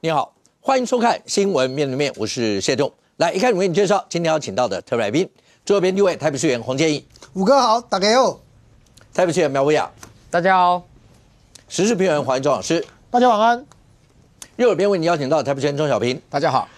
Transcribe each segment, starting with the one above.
你好，欢迎收看《新闻面对面》，我是谢仲。来，一开始为你介绍今天要请到的特别来宾，主编第一位台北市议员洪建义，五哥好，大家好；台北市议员苗博雅，大家好；时事评论员黄义中老师，大家晚安；右耳边为你邀请到台北市议员钟小平，大家好；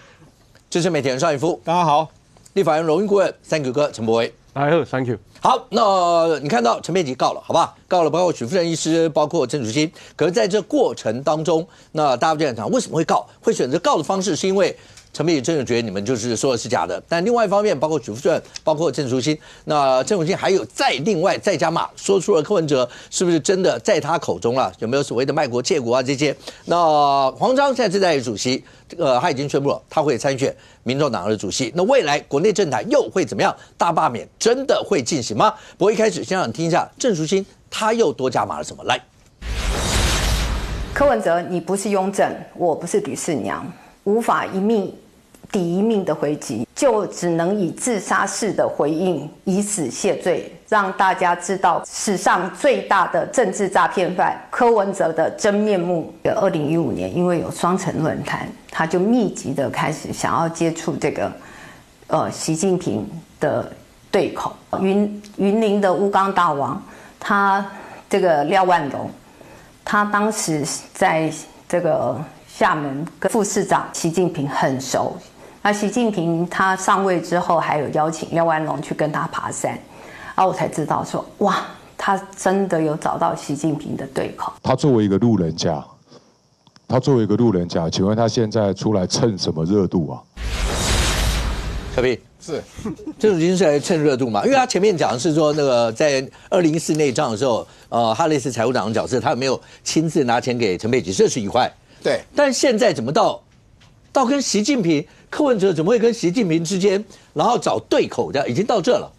资深媒体人邵逸夫，大家好；立法院荣誉顾问3Q哥陈柏惟，大家好 ，Thank you。好，那你看到陈佩琪告了，好吧？告了，包括许夫人医师，包括郑淑馨。可是在这过程当中，那大家就在讲，为什么会告？会选择告的方式，是因为陈佩琪真的觉得你们就是说的是假的。但另外一方面，包括许夫人，包括郑淑馨，那郑淑馨还有另外加码，说出了柯文哲是不是真的在他口中了？有没有所谓的卖国窃国啊这些？那黄章现在是在主席，他已经宣布了，他会参选民众党的主席。那未来国内政坛又会怎么样？大罢免真的会进行吗？不过一开始先让你听一下郑淑馨，他又多加码了什么？来，柯文哲，你不是雍正，我不是吕四娘，无法一命抵一命的回击，就只能以自杀式的回应，以死谢罪，让大家知道史上最大的政治诈骗犯柯文哲的真面目。2015年，因为有双城论坛，他就密集的开始想要接触这个习近平的对口。云林的乌钢大王，他这个廖万荣，他当时在这个厦门跟副市长习近平很熟。那习近平他上位之后，还有邀请廖万荣去跟他爬山，然后我才知道说，哇，他真的有找到习近平的对口。他作为一个路人甲，请问他现在出来蹭什么热度啊？小平是，郑淑馨是来蹭热度嘛？因为他前面讲的是说，那个在2014内战的时候，他类似财务长的角色，他有没有亲自拿钱给陈佩琪，这是一块。对，但现在怎么到跟习近平？柯文哲怎么会跟习近平之间，然后找对口的，已经到这了？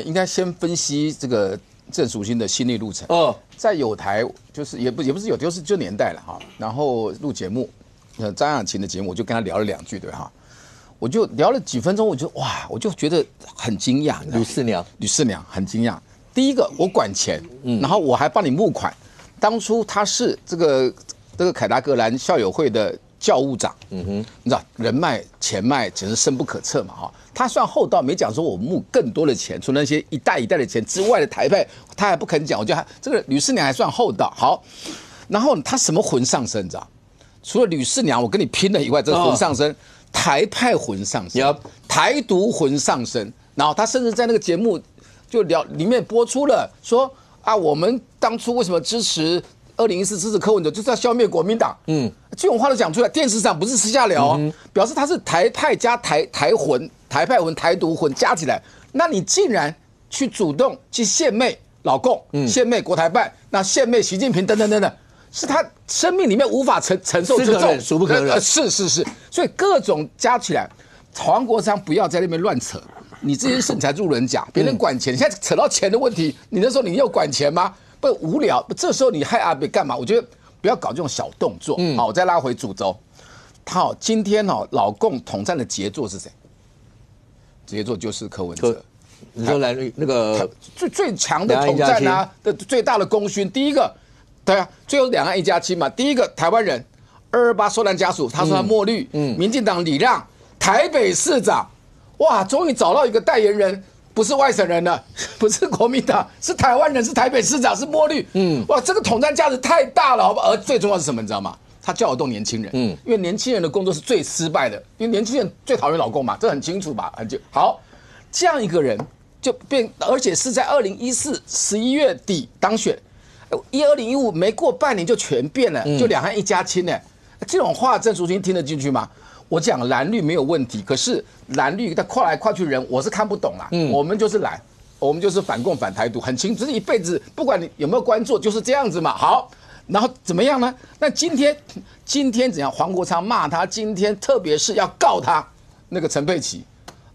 应该先分析这个郑淑馨的心理路程。在友台就是也不是有，就年代了哈。然后录节目，张雅琴的节目，我就跟他聊了2句，对哈。我就聊了几分钟，我就觉得很惊讶。吕四娘很惊讶。第一个，我管钱，然后我还帮你募款。当初他是这个凯达格兰校友会的教务长，你知道人脉钱脉简直深不可测嘛哈。他算厚道，没讲说我募更多的钱，除了那些一代一代的钱之外的台派，他还不肯讲。我觉得这个吕四娘还算厚道。好，然后他什么魂上身，你知道？除了吕四娘我跟你拼了以外，这个魂上身，台派魂上身，台独魂上身。然后他甚至在那个节目就里面播出了说啊，我们当初为什么支持2014支持柯文哲，就是要消灭国民党。这种话都讲出来，电视上不是私下聊，表示他是台派加台魂、台派魂、台独魂加起来。那你竟然去主动去献媚老共，献媚国台办，那献媚习近平等等等等，是他生命里面无法承受之重，孰不可忍。是，所以各种加起来，黄国昌不要在那边乱扯。你这件事你才路人甲，别人管钱，你现在扯到钱的问题，你那时候你有管钱吗？不无聊，这时候你害阿北干嘛？我觉得不要搞这种小动作。好，我再拉回主轴。今天老共统战的杰作是谁？杰作就是柯文哲。你说来那个最强的统战啊的最大的功勋，第一个，对啊，最后2岸1+7嘛。第一个台湾人228受难家属，他说他墨绿，民进党礼让，台北市长，哇，终于找到一个代言人。不是外省人了，不是国民党，是台湾人，是台北市长，是墨绿。哇，这个统战价值太大了，好吧？而最重要是什么？你知道吗？他叫得动年轻人。因为年轻人的工作是最失败的，因为年轻人最讨厌老公嘛，这很清楚吧？好，这样一个人就变，而且是在2014 11月底当选，2015没过半年就全变了，就2岸1+7呢。这种话郑淑馨听得进去吗？我讲蓝绿没有问题，可是蓝绿他跨来跨去人，我是看不懂啦。我们就是蓝，我们就是反共反台独，很清楚，这是一辈子，不管你有没有关注，就是这样子嘛。好，然后怎么样呢？那今天怎样？黄国昌骂他，今天特别是要告他那个陈佩琪，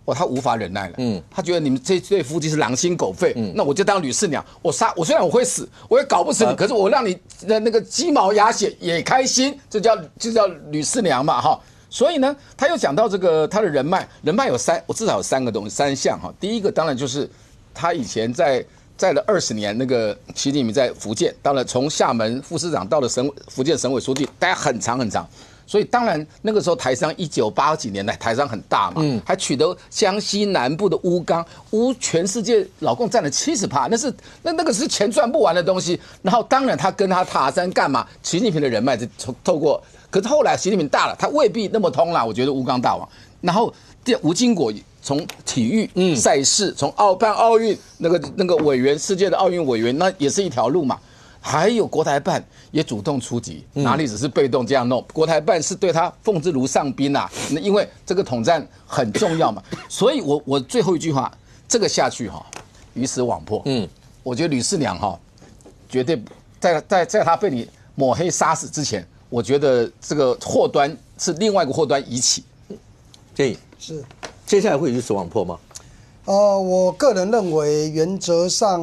他无法忍耐了。他觉得你们这对夫妻是狼心狗肺。那我就当吕四娘，我虽然我会死，我也搞不死你，可是我让你的那个鸡毛鸭血也开心，这叫吕四娘嘛哈。所以呢，他又讲到这个他的人脉有我至少有3个东西，3项哈。第一个当然就是他以前在了20年，那个习近平在福建，到了从厦门副市长到了福建省委书记，待很长很长。所以当然那个时候台商1980几年代台商很大嘛，还取得江西南部的乌钢，全世界老共占了70%，那个是钱赚不完的东西。然后当然他跟他塔山干嘛？习近平的人脉是透过，可是后来习近平大了，他未必那么通啦。我觉得乌钢大王，然后吴金国从体育赛事，从办奥运那个委员，世界的奥运委员，那也是一条路嘛。还有国台办也主动出击，哪里只是被动这样弄？国台办是对他奉之如上宾啊，因为这个统战很重要嘛。所以我最后一句话，这个下去鱼死网破。我觉得吕四娘绝对在他被你抹黑杀死之前，我觉得这个祸端是另外一个祸端已起。建议是接下来会鱼死网破吗？我个人认为，原则上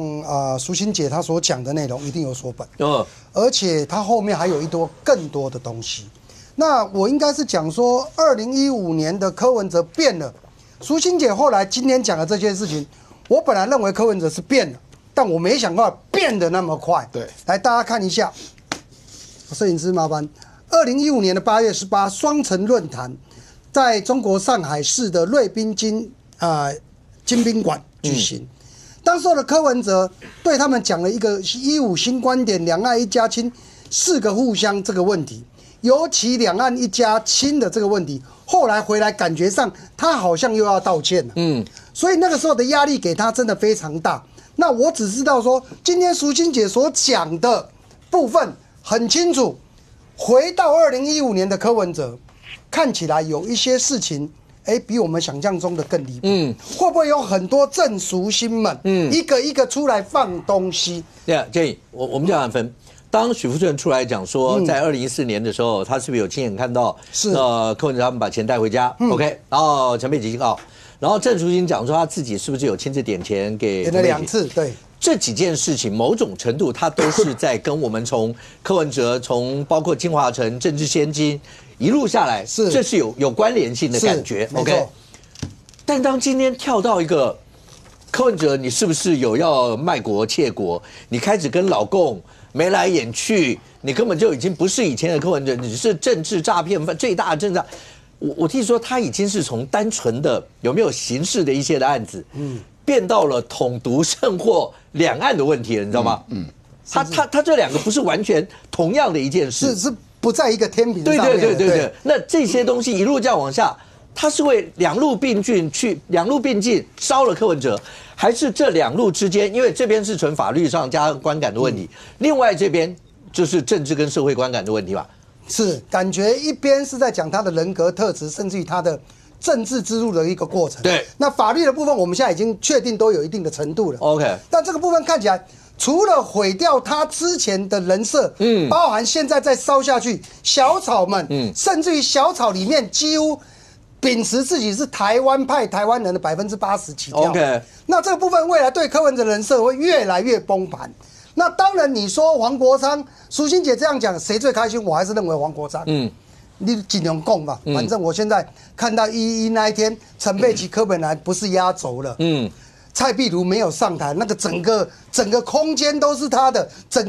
淑馨姐她所讲的内容一定有所本，而且她后面还有更多的东西。那我应该是讲说，2015年的柯文哲变了，淑馨姐后来今天讲的这件事情，我本来认为柯文哲是变了，但我没想到变得那么快。对，来大家看一下，摄影师麻烦，2015年的8月18，双城论坛在中国上海市的瑞滨金宾馆举行，当时的柯文哲对他们讲了一个15新观点，两岸一家亲，4个互相这个问题，尤其两岸一家亲的这个问题，后来回来感觉上他好像又要道歉了，所以那个时候的压力给他真的非常大。那我只知道说，今天淑馨姐所讲的部分很清楚，回到2015年的柯文哲，看起来有一些事情。比我们想象中的更离谱。会不会有很多正淑馨们，一个一个出来放东西？对啊，建议我们这样分。当许富顺出来讲说，在2014年的时候，他是不是有亲眼看到柯文哲他们把钱带回家？OK， 然后陈佩琪告，然后郑淑馨讲说他自己是不是有亲自点钱给了2次？对，这几件事情某种程度，他都是在跟我们从柯文哲，从包括金华城、政治先机。一路下来，这是有关联性的感觉 ，OK。但当今天跳到一个柯文哲，你是不是有要卖国窃国？你开始跟老共眉来眼去，你根本就已经不是以前的柯文哲，你是政治诈骗犯最大的政治。我听说他已经是从单纯的有没有刑事的一些的案子，变到了统独甚或两岸的问题了，你知道吗？他这两个不是完全同样的一件事，是。不在一个天平上面。对。那这些东西一路这样往下，它是会两路并进烧了柯文哲，还是这两路之间？因为这边是纯法律上加观感的问题，另外这边就是政治跟社会观感的问题吧？是，感觉一边是在讲他的人格特质，甚至于他的政治之路的一个过程。对，那法律的部分我们现在已经确定都有一定的程度了。OK， 但这个部分看起来。除了毁掉他之前的人设，包含现在再烧下去，小草们，甚至于小草里面几乎秉持自己是台湾派台湾人的80%起跳。OK， 那这个部分未来对柯文哲人设会越来越崩盘。那当然，你说黄国昌、淑馨姐这样讲，谁最开心？我还是认为黄国昌。你尽量供吧，反正我现在看到111那一天，陈佩琪、柯本来不是压轴了。蔡壁如没有上台，那个整个空间都是他的，整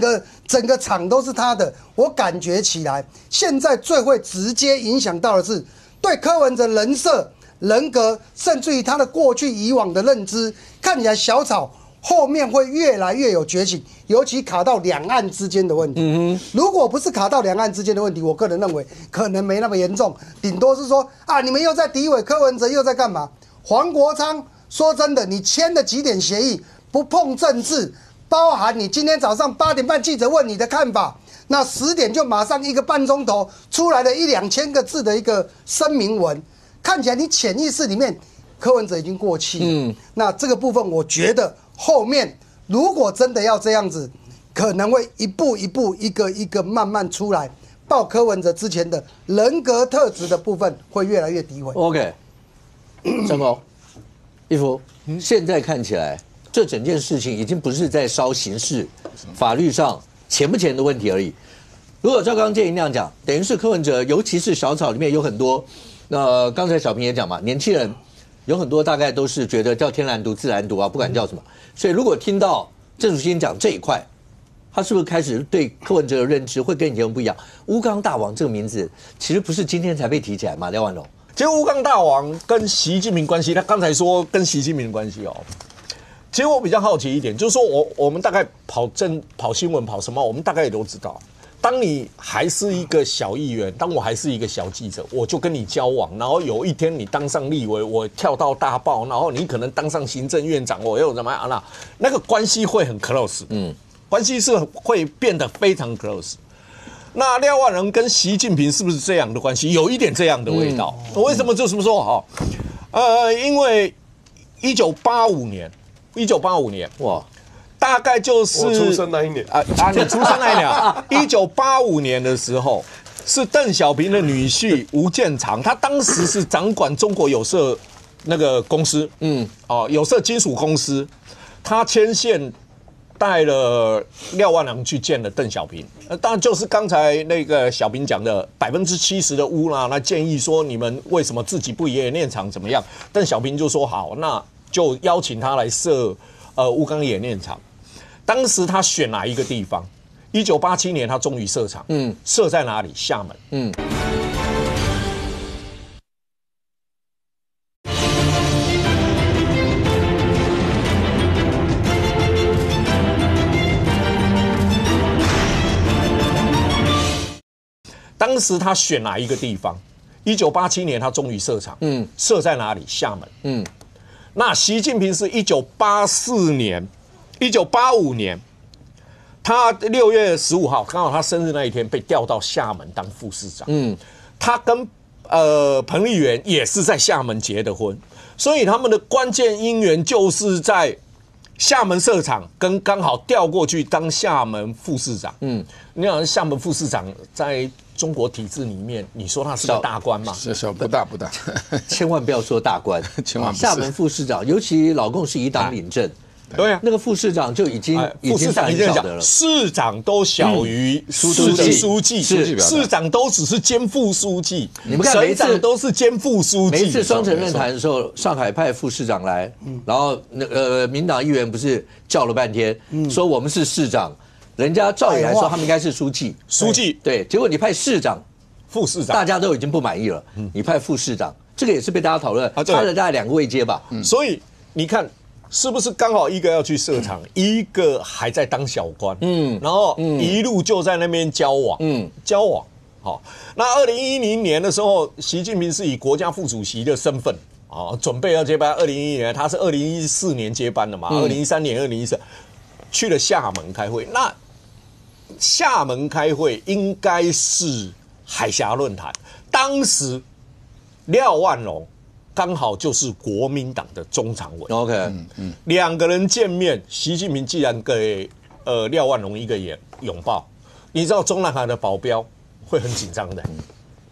个场都是他的。我感觉起来，现在最会直接影响到的是对柯文哲人设、人格，甚至于他的过去以往的认知，看起来小草后面会越来越有觉醒，尤其卡到两岸之间的问题。如果不是卡到两岸之间的问题，我个人认为可能没那么严重，顶多是说你们又在诋毁柯文哲，又在干嘛？黄国昌。说真的，你签的几点协议不碰政治，包含你今天早上8点半记者问你的看法，那10点就马上1个半钟头出来了1-2千个字的一个声明文，看起来你潜意识里面柯文哲已经过气了。那这个部分我觉得后面如果真的要这样子，可能会一步一步一个一个慢慢出来，爆柯文哲之前的人格特质的部分会越来越诋毁。OK， 郑公。一夫，现在看起来，这整件事情已经不是在烧刑事、法律上钱不钱的问题而已。如果照刚刚建议那样讲，等于是柯文哲，尤其是小草里面有很多，刚才小平也讲嘛，年轻人有很多大概都是觉得叫天然独、自然独啊，不管叫什么。所以如果听到郑淑馨讲这一块，他是不是开始对柯文哲的认知会跟以前不一样？乌钢大王这个名字其实不是今天才被提起来嘛，廖万龙。其实乌钢大王跟习近平关系，他刚才说跟习近平的关系哦。其实我比较好奇一点，就是说我们大概跑新闻跑什么，我们大概也都知道。当你还是一个小议员，当我还是一个小记者，我就跟你交往，然后有一天你当上立委，我跳到大报，然后你可能当上行政院长，我又怎么样那个关系会很 close， 关系是会变得非常 close。那廖万人跟习近平是不是这样的关系？有一点这样的味道。为什么这么说？因为1985年，哇。大概就是我出生那一年你出生那一年，1985年的时候，是邓小平的女婿吴建长，他当时是掌管中国有色那个公司，有色金属公司，他牵线带了廖万良去见了邓小平，当然就是刚才那个小平讲的70%的污啦，那建议说你们为什么自己不冶炼厂怎么样？邓小平就说好，那就邀请他来设乌钢冶炼厂。当时他选哪一个地方？1987年他终于设厂，设在哪里？厦门，当时他选哪一个地方？1987年他终于设厂，设在哪里？厦门，那习近平是1985年，他6月15号，刚好他生日那一天被调到厦门当副市长。他跟彭丽媛也是在厦门结的婚，所以他们的关键姻缘就是在厦门设厂，跟刚好调过去当厦门副市长。你想厦门副市长在中国体制里面，你说他是个大官吗？是不大，千万不要说大官，千万不是。厦门副市长，尤其老共是以党领政。对啊，那个副市长就已经很小的了，市长都小于市的书记，市长都只是兼副书记，你们看每一次都是兼副书记。每一次双城论坛的时候，上海派副市长来，然后民党议员不是叫了半天，说我们是市长，人家照理来说他们应该是书记，对，结果你派市长、副市长，大家都已经不满意了，你派副市长，这个也是被大家讨论，差了大概2个位阶吧。所以你看。是不是刚好一个要去设厂，一个还在当小官，然后一路就在那边交往，好。那2010年的时候，习近平是以国家副主席的身份准备要接班。2011年他是2014年接班的嘛，2013年、2014去了厦门开会。那厦门开会应该是海峡论坛，当时廖万荣。刚好就是国民党的中常委 ，OK， 两个人见面，习近平既然给廖万荣一个拥抱，你知道中南海的保镖会很紧张的，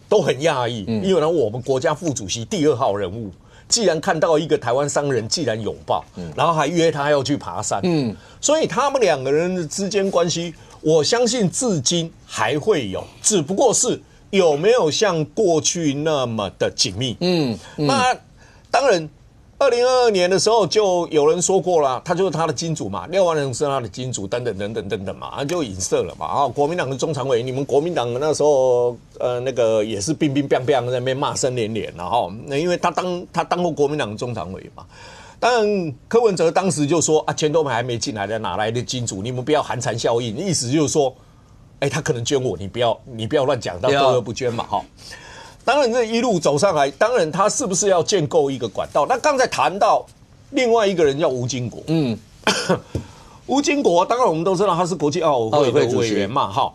都很讶异，因为呢我们国家副主席第2号人物，既然看到一个台湾商人既然拥抱，然后还约他要去爬山，所以他们两个人之间关系，我相信至今还会有，只不过是。有没有像过去那么的紧密？那当然，2022年的时候就有人说过了，他就是他的金主嘛，廖万人是他的金主，等等嘛，就影射了嘛。国民党的中常委，你们国民党那时候那个也是乒乒乓乓在那边骂声连连，然后因为他当过国民党的中常委嘛。当然，柯文哲当时就说钱都还没进来的，哪来的金主？你们不要寒蝉效应，意思就是说。他可能捐我，你不要乱讲，到都不捐嘛，哈。当然这一路走上来，当然他是不是要建构一个管道？那刚才谈到另外一个人叫吴金国，吴金国当然我们都知道他是国际奥委会的委员嘛，哈，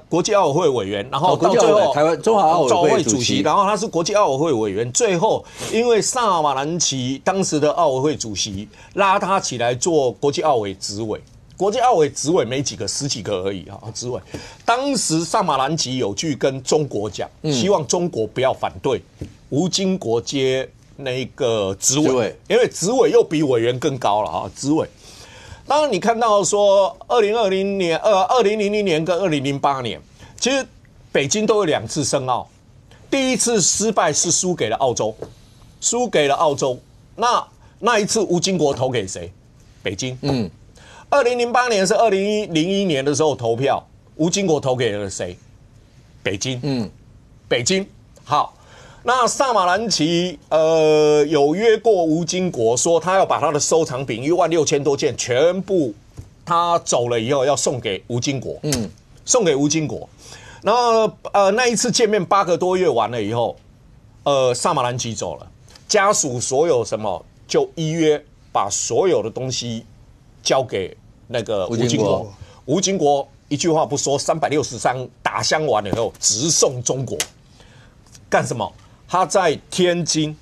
国际奥委会委员，然后到最后台湾中华奥委会主席，然后他是国际奥委会委员，最后因为萨马兰奇当时的奥委会主席拉他起来做国际奥委执委。国际奥委执委没几个，10几个而已啊！执委，当时萨马兰奇有去跟中国讲，希望中国不要反对吴金国接那个执委，因为执委又比委员更高了啊！执委，当然你看到说2000年跟2008年，其实北京都有2次申奥，第一次失败是输给了澳洲，那一次吴金国投给谁？北京， 2008年是2001年的时候投票，吴金国投给了谁？北京。北京。好，那萨马兰奇有约过吴金国，说他要把他的收藏品16000多件全部，他走了以后要送给吴金国。送给吴金国。然后那一次见面8个多月完了以后，萨马兰奇走了，家属所有什么就依约把所有的东西交给那个吴金国。吴金国一句话不说，363打箱完了以后直送中国。干什么？他在天津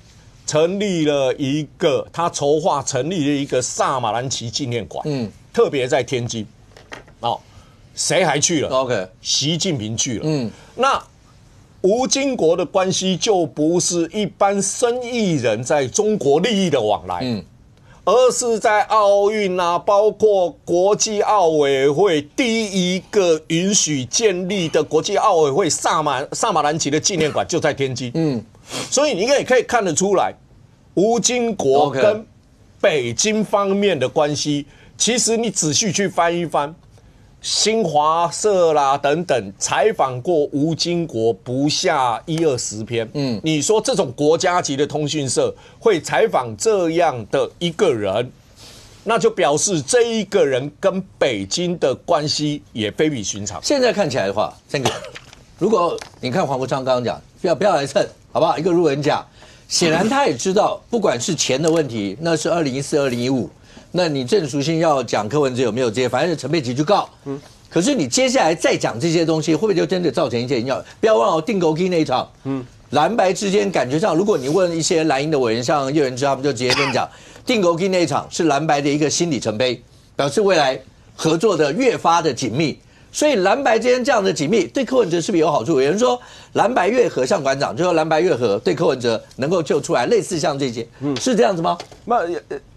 成立了一个，他筹划成立了一个萨马兰奇纪念馆。特别在天津。哦，谁还去了 ？OK， 习近平去了。那吴金国的关系就不是一般生意人在中国利益的往来。而是在奥运啊，包括国际奥委会第一个允许建立的国际奥委会萨马兰奇的纪念馆就在天津。所以你也可以看得出来，吴金国跟北京方面的关系，其实你仔细去翻一翻，新华社啦等等采访过吴金国不下10-20篇。你说这种国家级的通讯社会采访这样的一个人，那就表示这一个人跟北京的关系也非比寻常。现在看起来的话，这个如果你看黄国昌刚刚讲，不要来蹭，好不好？一个路人甲，显然他也知道，不管是钱的问题，那是2014、2015。那你郑淑馨要讲柯文哲有没有这些，反正是陈佩琪去告。可是你接下来再讲这些东西，会不会就真的造成一些影响？不要忘了定勾 K 那一场，蓝白之间感觉上，如果你问一些蓝营的委员，像叶元之他们就直接跟你讲，定勾 K 那一场是蓝白的一个新里程碑，表示未来合作的越发的紧密。所以蓝白之间这样的紧密，对柯文哲是不是有好处？有人说蓝白越合，像馆长就说蓝白越合对柯文哲能够救出来，类似像这些，是这样子吗？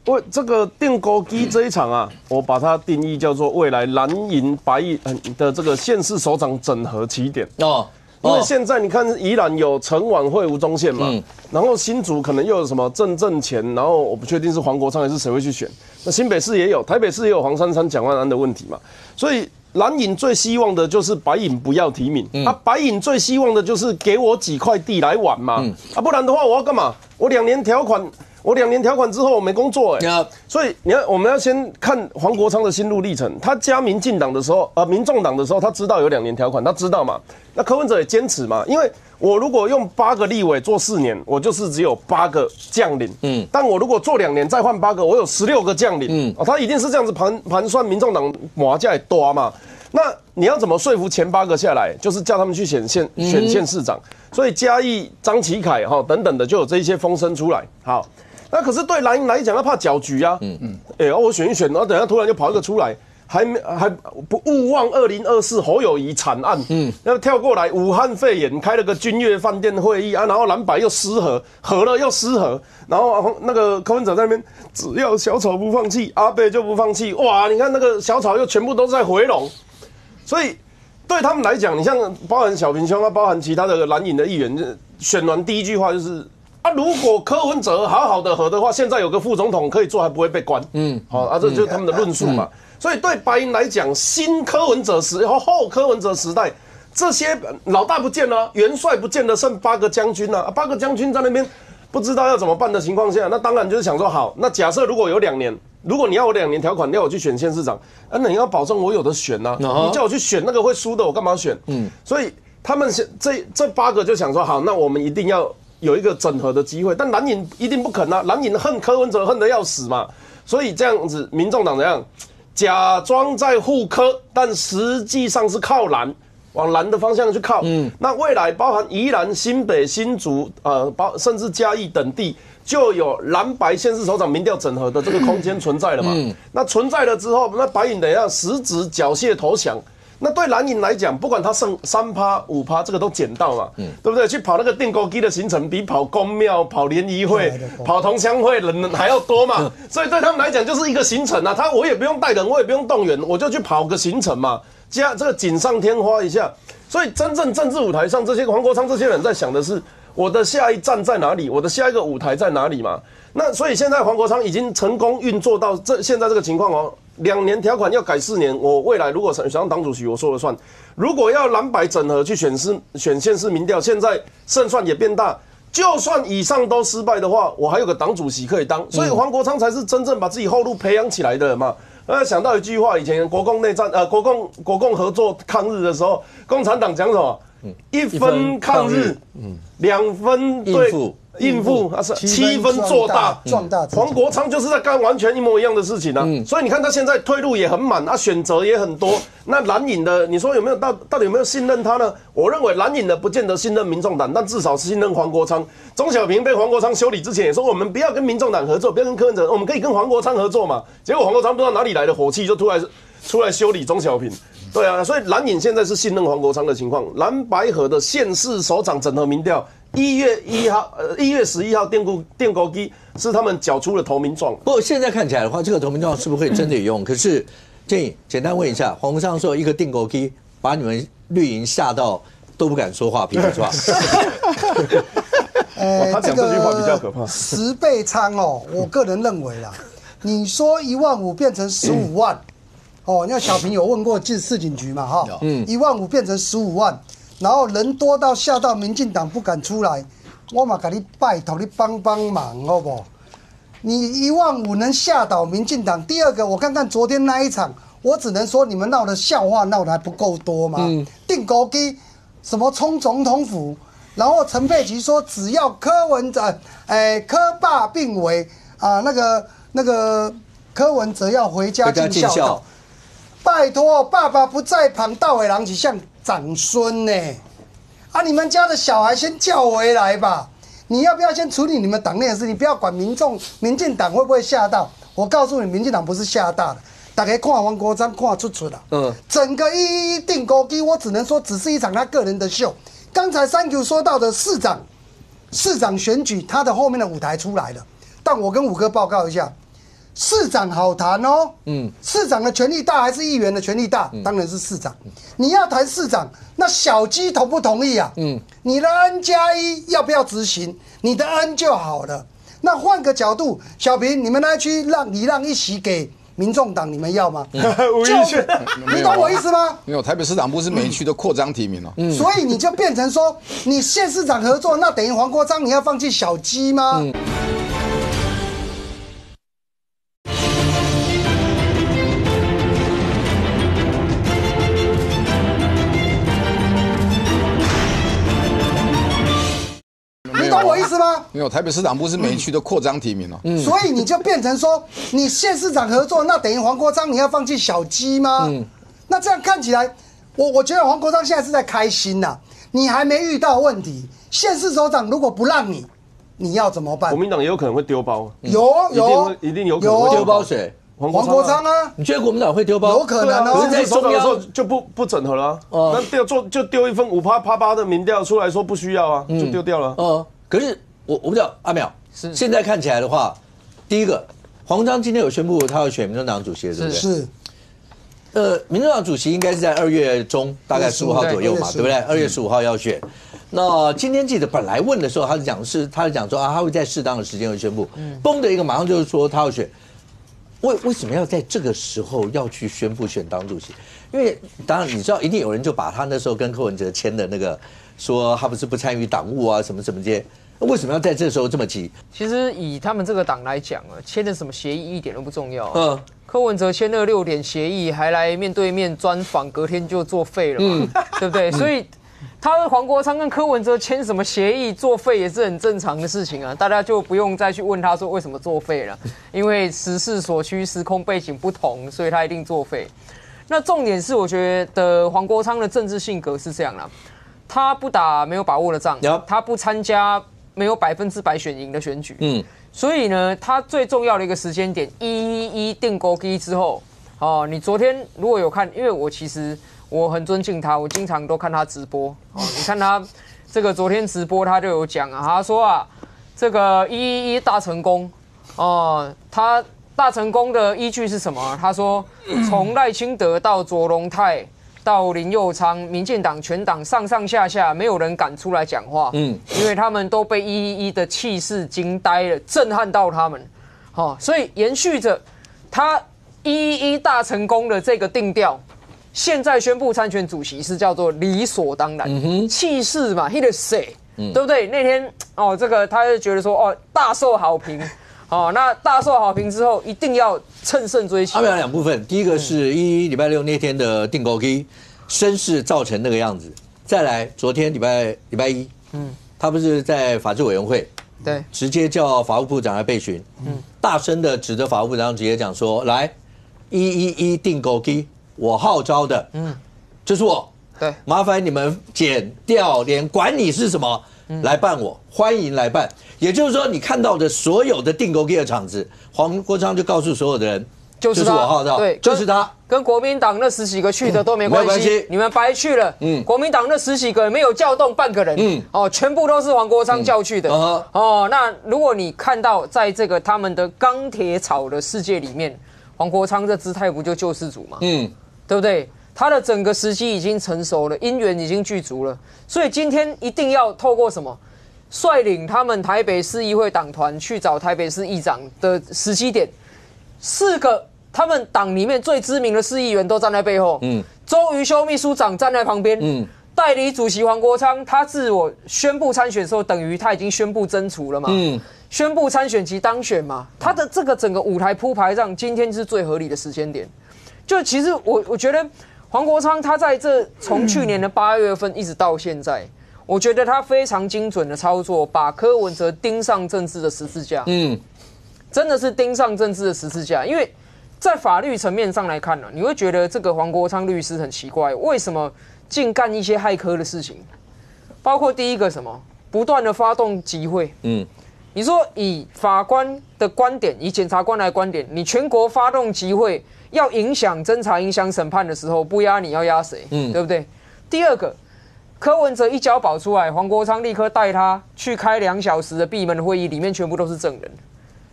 我这个定勾机这一场啊，我把它定义叫做未来蓝营白营的这个县市首长整合起点。因为现在你看宜兰有陈婉慧、吴宗宪嘛，然后新竹可能又有什么郑正前，然后我不确定是黄国昌还是谁会去选。那新北市也有，台北市也有黄珊珊、蒋万安的问题嘛，所以蓝营最希望的就是白营不要提名，白营最希望的就是给我几块地来玩嘛，不然的话我要干嘛？我2年条款之后我没工作所以你看我们要先看黄国昌的心路历程。他加民众党的时候，他知道有2年条款，他知道嘛。那柯文哲也坚持嘛，因为我如果用8个立委做4年，我就是只有8个将领。但我如果做2年再换8个，我有16个将领。他一定是这样子盘算民众党麻将也多嘛。那你要怎么说服前8个下来？就是叫他们去选县市长。所以嘉义张启凯等等的就有这一些风声出来。好。那可是对蓝营来讲，他怕搅局啊。我选一选，然后等下突然就跑一个出来，还不勿忘2024侯友宜惨案。那跳过来武汉肺炎开了个君悦饭店会议啊，然后蓝白又失和，合了又失和，然后那个柯文哲在那边，只要小草不放弃，阿伯就不放弃。哇，你看那个小草又全部都在回笼，所以对他们来讲，你像包含小平兄啊，包含其他的蓝营的议员，选完第一句话就是。如果柯文哲好好的合的话，现在有个副总统可以做，还不会被关。这就是他们的论述嘛。所以对白营来讲，新柯文哲时后柯文哲时代，这些老大不见了，元帅不见了，剩8个将军啊，8个将军在那边不知道要怎么办的情况下，那当然就是想说，好，那假设如果有2年，如果你要我2年条款，要我去选县市长，那你要保证我有的选啊，你叫我去选那个会输的，我干嘛选？所以他们这8个就想说，好，那我们一定要。有一个整合的机会，但蓝营一定不肯啊！蓝营恨柯文哲恨得要死嘛，所以这样子，民众党怎样假装在护柯，但实际上是靠蓝，往蓝的方向去靠。那未来包含宜兰、新北、新竹，甚至嘉义等地，就有蓝白县市首长民调整合的这个空间存在了嘛？那存在了之后，那白营怎样实质缴械投降？那对蓝营来讲，不管他剩3%、5%，这个都捡到嘛，对不对？去跑那个定勾机的行程，比跑公庙、跑联谊会、跑同乡会人还要多嘛。所以对他们来讲，就是一个行程啊。我也不用带人，我也不用动员，我就去跑个行程嘛，加这个锦上添花一下。所以真正政治舞台上，这些黄国昌这些人在想的是，我的下一站在哪里？我的下一个舞台在哪里嘛？那所以现在黄国昌已经成功运作到现在这个情况2年条款要改4年，我未来如果想当党主席，我说了算。如果要蓝白整合去选县市民调，现在胜算也变大。就算以上都失败的话，我还有个党主席可以当，所以黄国昌才是真正把自己后路培养起来的嘛。想到一句话，以前国共内战，国共合作抗日的时候，共产党讲什么？1分抗日，2分对应付，7分做大壮大。黄国昌就是在干完全一模一样的事情啊，所以你看他现在退路也很满，选择也很多。那蓝营的，你说有没有到底有没有信任他呢？我认为蓝营的不见得信任民众党，但至少是信任黄国昌。钟小平被黄国昌修理之前也说，我们不要跟民众党合作，不要跟柯文哲，我们可以跟黄国昌合作嘛。结果黄国昌不知道哪里来的火气，就突然出来修理钟小平。对啊，所以蓝营现在是信任黄国昌的情况。蓝白合的县市首长整合民调，1月11号电沟机是他们缴出了投名状。不过现在看起来的话，这个投名状是不是会真的有用？可是建议简单问一下，黄国昌说一个电沟机把你们绿营吓到都不敢说话，凭什么？他讲这句话比较可怕。10倍仓哦，我个人认为啦，你说15000变成15万。哦，那小平有问过市警局嘛，哈，15000变成15万，然后人多到吓到民进党不敢出来，我嘛给你拜托你帮忙，好不好？你15000能吓倒民进党。第二个，我看看昨天那一场，我只能说你们闹的笑话闹得还不够多嘛。定国基什么冲总统府，然后陈佩琪说只要柯爸并危啊，那个柯文哲要回家尽孝道。拜托，爸爸不在旁，大尾狼起像长孙呢。啊，你们家的小孩先叫回来吧。你要不要先处理你们党内的事？你不要管民进党会不会吓到。我告诉你，民进党不是吓大的。大家看黄国昌看出了。整个111定勾机，我只能说只是一场他个人的秀。刚才3Q 说到的市长选举，他的后面的舞台出来了。但我跟五哥报告一下。市长好谈哦，市长的权力大还是议员的权力大？当然是市长。你要谈市长，那小鸡同不同意啊？你的 N+1要不要执行？你的 N 就好了。那换个角度，小平，你们那区礼让一席给民众党，你们要吗？你懂我意思吗？没有，台北市党部是每一区都扩张提名了，所以你就变成说，你县市长合作，那等于黄国昌你要放弃小鸡吗？你懂我意思吗？没有，台北市党部是每一区都扩张提名了，所以你就变成说，你县市长合作，那等于黄国昌你要放弃小鸡吗？那这样看起来，我觉得黄国昌现在是在开心呐，你还没遇到问题。县市首长如果不让你，你要怎么办？国民党也有可能会丢包，一定有可能会丢包谁？黄国昌啊，你觉得国民党会丢包？有可能哦。可是在中央的时候就不整合了，那丢一份5%的民调出来说不需要啊，就丢掉了。可是我不知道阿淼，现在看起来的话，第一个，黄章今天有宣布他要选民众党主席，对不对？是。民众党主席应该是在2月中，大概15号左右嘛，对不对？2月15号要选。那今天记者本来问的时候，他是讲说啊，他会在适当的时间会宣布。嘣的一个马上就是说他要选。为什么要在这个时候要去宣布选党主席？因为当然你知道，一定有人就把他那时候跟柯文哲签的那个说他不参与党务啊什么这些，为什么要在这时候这么急？其实以他们这个党来讲啊，签的什么协议一点都不重要。柯文哲签了6点协议，还来面对面专访，隔天就作废了嘛，对不对？所以他黄国昌跟柯文哲签什么协议作废也是很正常的事情啊，大家就不用再去问他说为什么作废了，因为时势所趋、时空背景不同，所以他一定作废。那重点是，我觉得黄国昌的政治性格是这样啦，他不打没有把握的仗，他不参加没有100%选赢的选举，所以呢，他最重要的一个时间点，111定勾机之后，你昨天如果有看，因为我很尊敬他，我经常都看他直播。你看他这个昨天直播，他就有讲啊，他说啊，这个111大成功，他大成功的依据是什么？他说，从赖清德到卓荣泰到林右昌，民进党全党上上下下没有人敢出来讲话，因为他们都被111的气势惊呆了，震撼到他们。所以延续着他111大成功的这个定调，现在宣布参选主席是叫做理所当然，气势嘛，他的谁，对不对？那天这个他就觉得说大受好评。那大受好评之后，一定要乘胜追击。他们有两部分，第一个是礼拜六那天的定勾机声势造成那个样子，再来昨天礼拜一，他不是在法制委员会，对，直接叫法务部长来备询，大声的指着法务部长直接讲说，来111定勾机，我号召的，就是我，对，麻烦你们检调联管你是什么。来办我，欢迎来办。也就是说，你看到的所有的定勾机的场子，黄国昌就告诉所有的人，就是我号召，对，就是他。跟国民党那10几个去的都没关系，你们白去了。国民党那10几个没有调动半个人，全部都是黄国昌叫去的。那如果你看到在这个他们的钢铁草的世界里面，黄国昌这姿态不就救世主吗？对不对？他的整个时机已经成熟了，因缘已经具足了，所以今天一定要透过什么，率领他们台北市议会党团去找台北市议长的时机点，4个他们党里面最知名的市议员都站在背后，周瑜修秘书长站在旁边，代理主席黄国昌他自我宣布参选的时候，等于他已经宣布征除了嘛，宣布参选及当选嘛，他的这个整个舞台铺排上，今天是最合理的时间点。就其实我觉得。黄国昌他在这从去年的8月份一直到现在，我觉得他非常精准的操作，把柯文哲盯上政治的十字架。真的是盯上政治的十字架。因为在法律层面上来看呢，你会觉得这个黄国昌律师很奇怪，为什么净干一些害科的事情？包括第一个什么，不断的发动集会。你说以法官的观点，以检察官来观点，你全国发动集会。要影响侦查、影响审判的时候，不压你要压谁？对不对？第二个，柯文哲一交保出来，黄国昌立刻带他去开2小时的闭门会议，里面全部都是证人。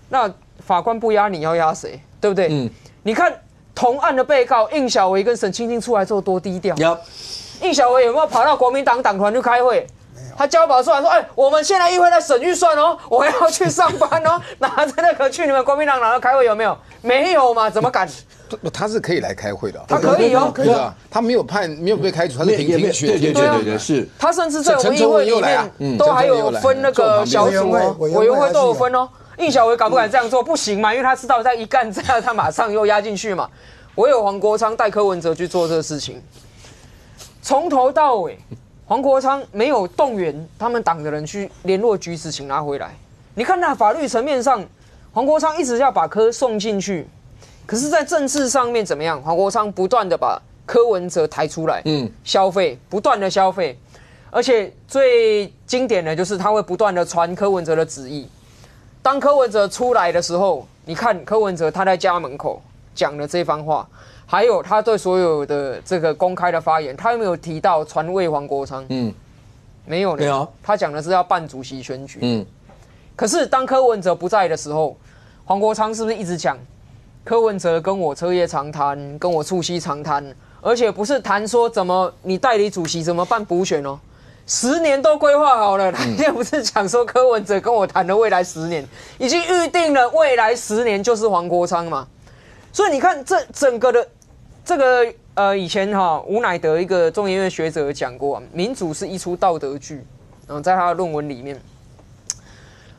那法官不压你要压谁？对不对？你看同案的被告应小维跟沈清清出来之后多低调。应小维有没有跑到国民党党团去开会？他交保出来说：“我们现在议会在审预算哦，我要去上班哦，拿着那个去你们国民党党开会有没有？没有嘛？怎么敢？”他是可以来开会的，他可以哦，可以啊，他没有被开除，他是凭选举，对，是。他甚至在我们议会里面都还有分那个小组委员会都有分哦。应小维敢不敢这样做？不行嘛，因为他知道再一干这样，他马上又压进去嘛。我有黄国昌带柯文哲去做这个事情，从头到尾。黄国昌没有动员他们党的人去联络局势，请拿回来。你看那法律层面上，黄国昌一直要把柯送进去，可是，在政治上面怎么样？黄国昌不断的把柯文哲抬出来，消费，不断的消费，而且最经典的就是他会不断的传柯文哲的旨意。当柯文哲出来的时候，你看柯文哲他在家门口讲了这番话。还有他对所有的这个公开的发言，他有没有提到传位黄国昌？没有呢。没有。他讲的是要办主席选举。可是当柯文哲不在的时候，黄国昌是不是一直讲柯文哲跟我彻夜长谈，跟我促膝长谈，而且不是谈说怎么你代理主席怎么办补选哦，10年都规划好了。他现在不是讲说柯文哲跟我谈了未来10年，已经预定了未来10年就是黄国昌嘛。所以你看这整个的这个以前吴乃德一个中研院学者讲过民主是一出道德剧，在他的论文里面，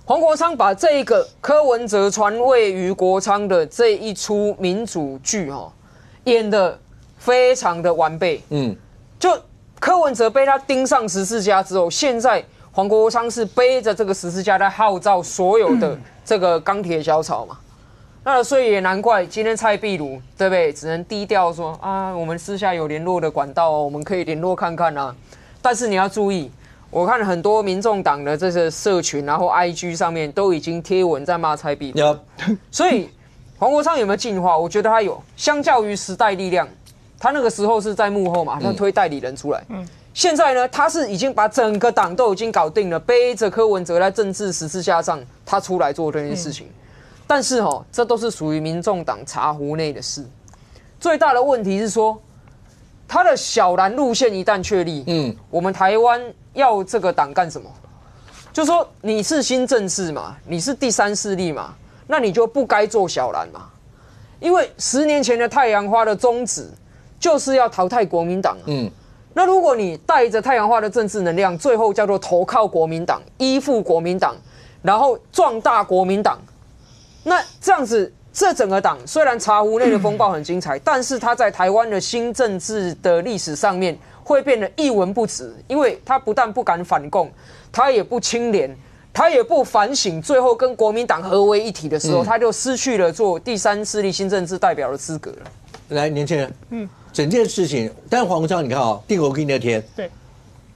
黄国昌把这个柯文哲传位于国昌的这一出民主剧演得非常的完备。就柯文哲被他盯上十字架之后，现在黄国昌是背着这个十字架在号召所有的这个钢铁小草嘛。那所以也难怪今天蔡壁如对不对，只能低调说我们私下有联络的管道我们可以联络看看啊。但是你要注意，我看很多民众党的这些社群然后 IG 上面都已经贴文在骂蔡壁如。所以黄国昌有没有进化？我觉得他有。相较于时代力量，他那个时候是在幕后嘛，他推代理人出来。现在呢，他是已经把整个党都已经搞定了，背着柯文哲在政治十字架上，他出来做这件事情。但是这都是属于民众党茶壶内的事。最大的问题是说，他的小蓝路线一旦确立，我们台湾要这个党干什么？就说你是新政治嘛，你是第三势力嘛，那你就不该做小蓝嘛。因为10年前的太阳花的宗旨就是要淘汰国民党。那如果你带着太阳花的政治能量，最后叫做投靠国民党、依附国民党，然后壮大国民党，那这样子，这整个党虽然茶壶内的风暴很精彩，但是它在台湾的新政治的历史上面会变得一文不值，因为它不但不敢反共，它也不清廉，他也不反省，最后跟国民党合为一体的时候，他就失去了做第三势力新政治代表的资格了。来，年轻人，整件事情，但是黄国昌，你看啊，定国军那天，对，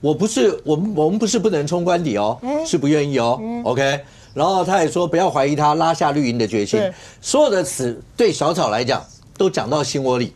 我们不是不能冲官邸哦，是不愿意哦，OK。然后他也说不要怀疑他拉下绿营的决心，所有的词对小草来讲都讲到心窝里。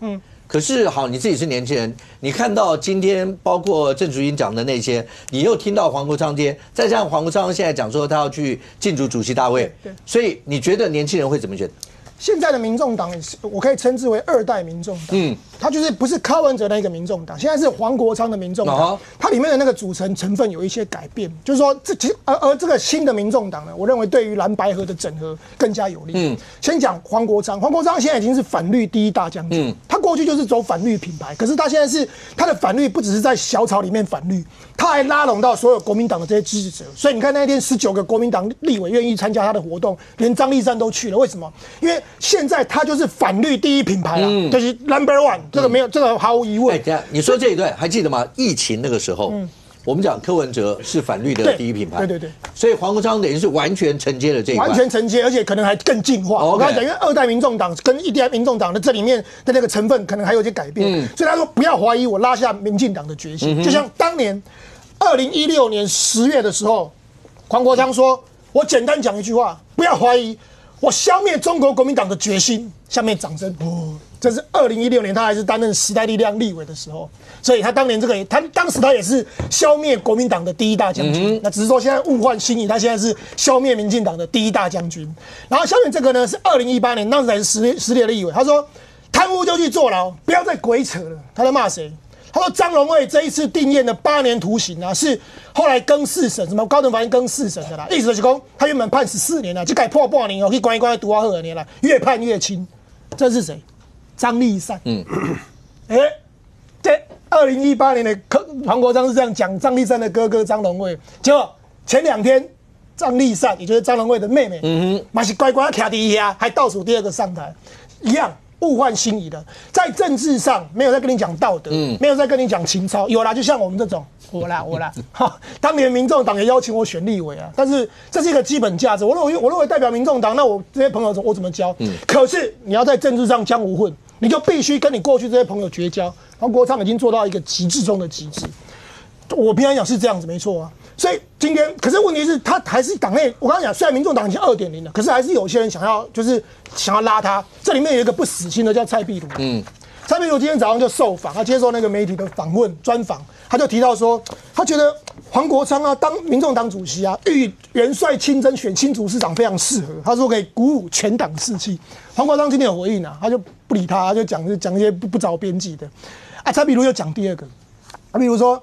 可是好，你自己是年轻人，你看到今天包括郑竹英讲的那些，你又听到黄国昌今天，再加上黄国昌现在讲说他要去竞逐主席大位，所以你觉得年轻人会怎么选？现在的民众党，我可以称之为2代民众党。它就是不是柯文哲那个民众党，现在是黄国昌的民众党。它里面的那个组成分有一些改变，就是说这个新的民众党呢，我认为对于蓝白合的整合更加有利。先讲黄国昌，黄国昌现在已经是反绿第一大将军。他过去就是走反绿品牌，可是他现在是他的反绿不只是在小草里面反绿，他还拉拢到所有国民党的这些支持者。所以你看那天19个国民党立委愿意参加他的活动，连张立善都去了。为什么？因为现在他就是反绿第一品牌啊，就是 No.1， 这个没有，这个毫无疑问。你说这一段还记得吗？疫情那个时候，我们讲柯文哲是反绿的第一品牌，对，所以黄国昌等于是完全承接了这一块，完全承接，而且可能还更进化。我刚才讲，因为2代民众党跟1代民众党的这里面的那个成分可能还有一些改变，所以他说不要怀疑我拉下民进党的决心。就像当年2016年10月的时候，黄国昌说：“我简单讲一句话，不要怀疑我消灭中国国民党的决心。”下面掌声。这是2016年，他还是担任时代力量立委的时候，所以他当年他当时他也是消灭国民党的第一大将军。那只是说现在物换星移，他现在是消灭民进党的第一大将军。然后消灭这个呢是2018年，当时还是实力的立委，他说贪污就去坐牢，不要再鬼扯了。他在骂谁？他说张荣卫这一次定验的8年徒刑啊，是后来更4审，什么高等法院更4审的啦，意思就是说他原本判14年了，就改破半年哦，去关一关读2年了，越判越轻。这是谁？张立善。这2018年的黄国昌是这样讲张立善的哥哥张荣卫，结果前2天张立善，也就是张荣卫的妹妹，嘛是乖乖卡第一啊，还倒数第2个上台，一样。物换星移的，在政治上没有在跟你讲道德，没有在跟你讲情操，有啦，就像我们这种，我啦，当年民众党也邀请我选立委啊，但是这是一个基本价值，我认为代表民众党，那我这些朋友我怎么教？可是你要在政治上江湖混，你就必须跟你过去这些朋友绝交。黄国昌已经做到一个极致中的极致，我平常讲是这样子，没错啊。所以今天，可是问题是，他还是党内。我刚刚讲，虽然民众党已经2.0了，可是还是有些人想要拉他。这里面有一个不死心的叫蔡壁如。蔡壁如今天早上就受访，他接受那个媒体的访问专访，他就提到说，他觉得黄国昌啊当民众党主席啊，与元帅亲征选新竹市长非常适合。他说可以鼓舞全党士气。黄国昌今天有回应啊，他就不理他，就讲一些不着边际的。蔡壁如又讲第2个，比如说。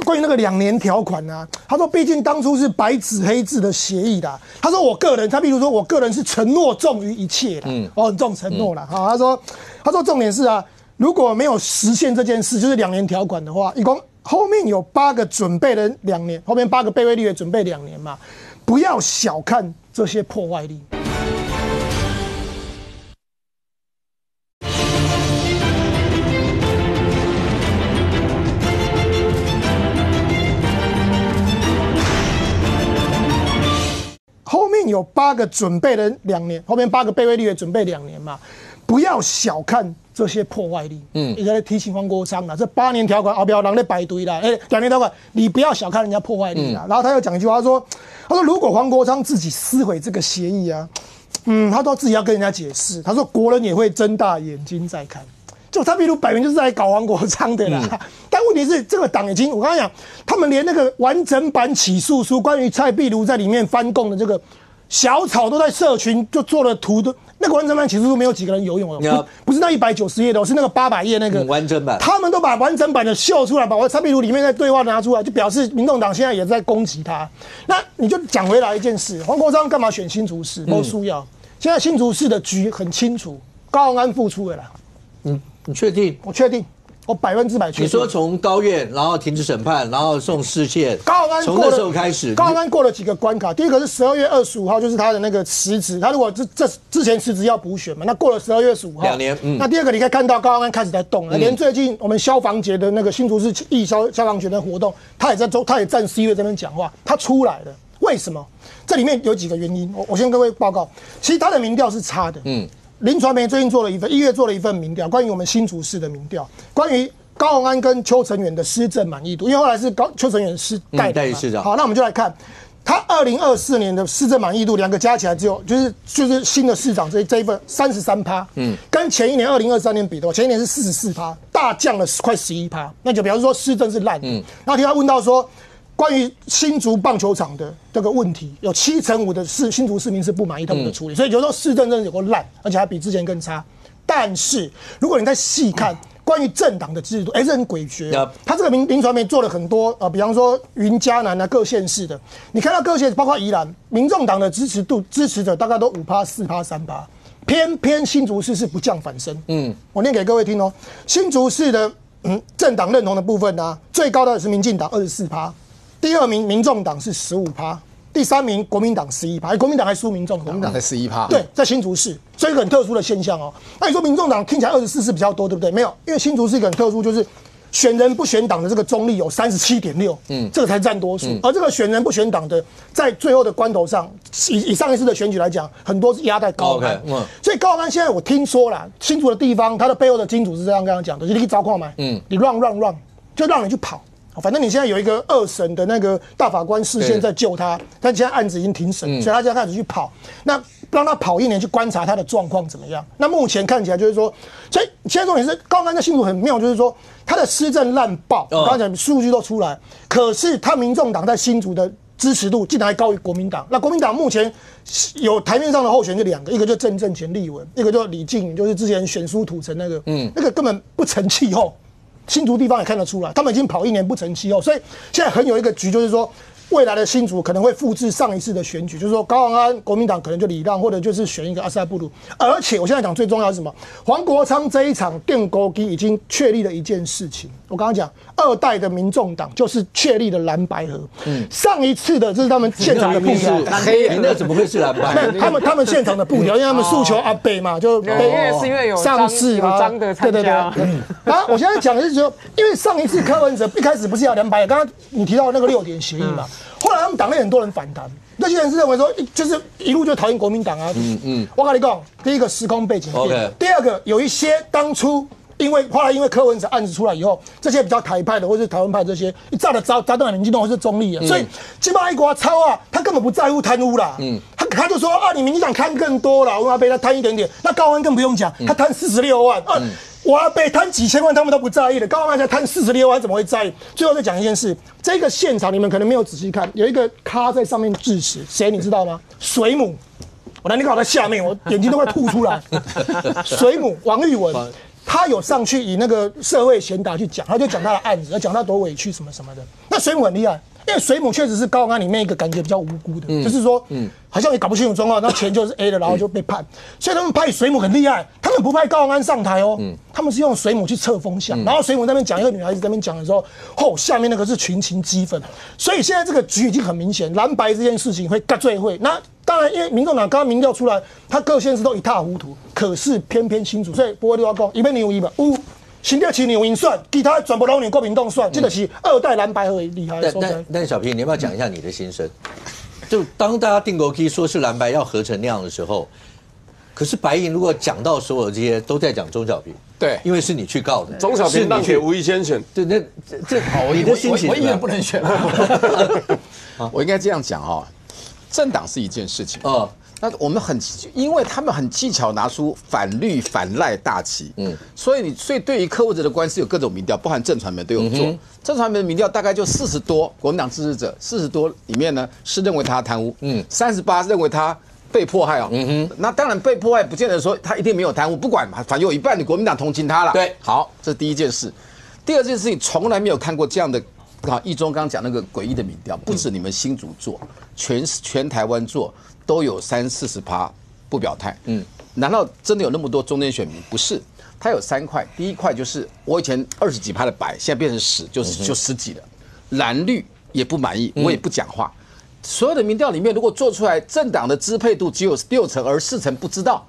关于那个2年条款啊，他说，毕竟当初是白纸黑字的协议的。他说，他比如说，我个人是承诺重于一切的，我很重承诺了。他说重点是啊，如果没有实现这件事，就是2年条款的话，一共后面有8个准备的2年，后面8个备位立委准备2年嘛，不要小看这些破坏力。后面有8个准备的2年，后面8个备位立委准备2年嘛，不要小看这些破坏力。也在提醒黄国昌啦，这8年条款后边人在排队啦，2年条款你不要小看人家破坏力啦。然后他又讲一句话，他说如果黄国昌自己撕毁这个协议啊，他都自己要跟人家解释。他说国人也会睁大眼睛在看。就他比如摆明就是在搞黄国昌的啦，但问题是这个党已经，我刚才讲，他们连那个完整版起诉书关于蔡壁如在里面翻供的这个小草都在社群就做了图的，那个完整版起诉书没有几个人有用哦，不是那190页的，是那个800页那个完整版，他们都把完整版的秀出来，把蔡壁如里面的对话拿出来，就表示民众党现在也在攻击他。那你就讲回来一件事，黄国昌干嘛选新竹市？没需要，现在新竹市的局很清楚。高虹安复出的啦。你确定？我确定。我100%确定。你说从高院，然后停止审判，然后送释宪，高虹安从那时候开始，高虹安过了几个关卡。第一个是12月25号，就是他的那个辞职。他如果这之前辞职要补选嘛，那过了12月25号2年。那第二个你可以看到高虹安开始在动了，连最近我们消防节的那个新竹市义消防节的活动，他也站C位这边讲话，他出来了。为什么？这里面有几个原因，我先跟各位报告。其实他的民调是差的。林传媒最近做了1月做了一份民调，关于我们新竹市的民调，关于高虹安跟邱成远的施政满意度，因为后来是邱成远是代理市长。好，那我们就来看他2024年的施政满意度，两个加起来只有就是新的市长这一份33%，跟前一年2023年比的话，前一年是44%，大降了快11%，那就表示说施政是烂的。然后听他问到说，关于新竹棒球场的这个问题，有75%的新竹市民是不满意他们的处理，所以有时候市政真的有个烂，而且还比之前更差。但是如果你再细看关于政党的制度，这很诡谲。他这个林传媒做了很多比方说云嘉南啊各县市的，你看到各县包括宜兰，民众党的支持者大概都5%、4%、3%，偏偏新竹市是不降反升。我念给各位听哦，新竹市的政党认同的部分呢，最高的是民进党24%，第二名民众党是15%。第3名国民党11%，国民党还输民众党，国民党才11%。对，在新竹市，所以一个很特殊的现象哦。那你说民众党听起来24是比较多，对不对？没有，因为新竹是一个很特殊，就是选人不选党的这个中立有37.6%，这个才占多数。而这个选人不选党的，在最后的关头上，以上一次的选举来讲，很多是压在高虹安。所以高虹安现在我听说啦，新竹的地方，他的背后的金主是这样跟他讲的，就是你招矿买，你 run， 就让你去跑。反正你现在有一个2审的那个大法官释宪在救他，但现在案子已经庭审，所以他现在开始去跑。那让他跑1年去观察他的状况怎么样。那目前看起来就是说，所以现在重点是高虹安在新竹很妙，就是说他的施政烂爆，我刚刚讲数据都出来，可是他民众党在新竹的支持度竟然还高于国民党。那国民党目前有台面上的候选人就2个，一个就郑正前立委，一个就李静，就是之前选书土城那个，那个根本不成气候。新竹地方也看得出来，他们已经跑1年不成气候，所以现在很有一个局，就是说未来的新竹可能会复制上一次的选举，就是说高虹安国民党可能就礼让，或者就是选一个阿萨布鲁。而且我现在讲最重要的是什么？黄国昌这一场电勾机已经确立了一件事情。我刚刚讲2代的民众党就是确立了蓝白合。上一次的这是他们现场的布条，你那怎么会是蓝白？他们现场的布条，因为他们诉求阿北嘛，就是因为有上市有张的参加。然后我现在讲的是说，因为上一次柯文哲一开始不是要蓝白，刚刚你提到那个6点协议嘛。后来他们党内很多人反弹，那些人是认为说，就是一路就讨厌国民党啊。我跟你讲，第一个时空背景变，第二个有一些当初后来因为柯文哲案子出来以后，这些比较台派的或者是台湾派这些一炸的砸断民进党或是中立的，所以基本上一国超啊，他根本不在乎贪污啦。他就说啊，你民进党贪更多啦，我要被他贪一点点。那高虹安更不用讲，他贪46万啊。我要被贪几千万，他们都不在意的。高虹安才贪46万，怎么会在意？最后再讲一件事，这个现场你们可能没有仔细看，有一个咖在上面致辞，谁你知道吗？水母，我来你搞在下面，我眼睛都快吐出来。水母王玉文，他有上去以那个社会贤达去讲，他就讲他的案子，他讲他多委屈什么什么的。那水母很厉害。因为水母确实是高虹安里面一个感觉比较无辜的，就是说，好像也搞不清楚状况，那钱就是 A 的，然后就被判，所以他们派水母很厉害，他们不派高虹安上台哦，他们是用水母去测风向，然后水母在那边讲，一个女孩子在那边讲的时候，下面那个是群情激愤，所以现在这个局已经很明显，蓝白这件事情会最会。那当然，因为民众党刚刚民调出来，他各县市都一塌糊涂，可是偏偏新竹，所以不会六要讲，一边牛一吧，新调起牛赢算，其他全部拢牛国民党算，这个是2代蓝白合厉害。但小平，你要不要讲一下你的心声？就当大家定勾机说是蓝白要合成那样的时候，可是白银如果讲到所有这些都在讲钟小平，对，因为是你去告的，钟小平让给吴怡先选，对，那这你的心情，我一人不能选。我应该这样讲哈，政党是一件事情那我们因为他们很技巧拿出反绿反赖大旗，所以对于柯文哲的官司有各种民调，包含正传媒都有做。正传媒的民调大概就40多，国民党支持者40多里面呢是认为他贪污，38认为他被迫害那当然被迫害不见得说他一定没有贪污，不管嘛，反正有一半的国民党同情他了。对，好，这是第一件事。第二件事情，从来没有看过这样的。一中刚刚讲那个诡异的民调，不止你们新竹做，全台湾做都有30-40%不表态。难道真的有那么多中间选民？不是，它有3块。第一块就是我以前20几趴的白，现在变成10，就10几了。蓝绿也不满意，我也不讲话。所有的民调里面，如果做出来政党的支配度只有6成，而4成不知道，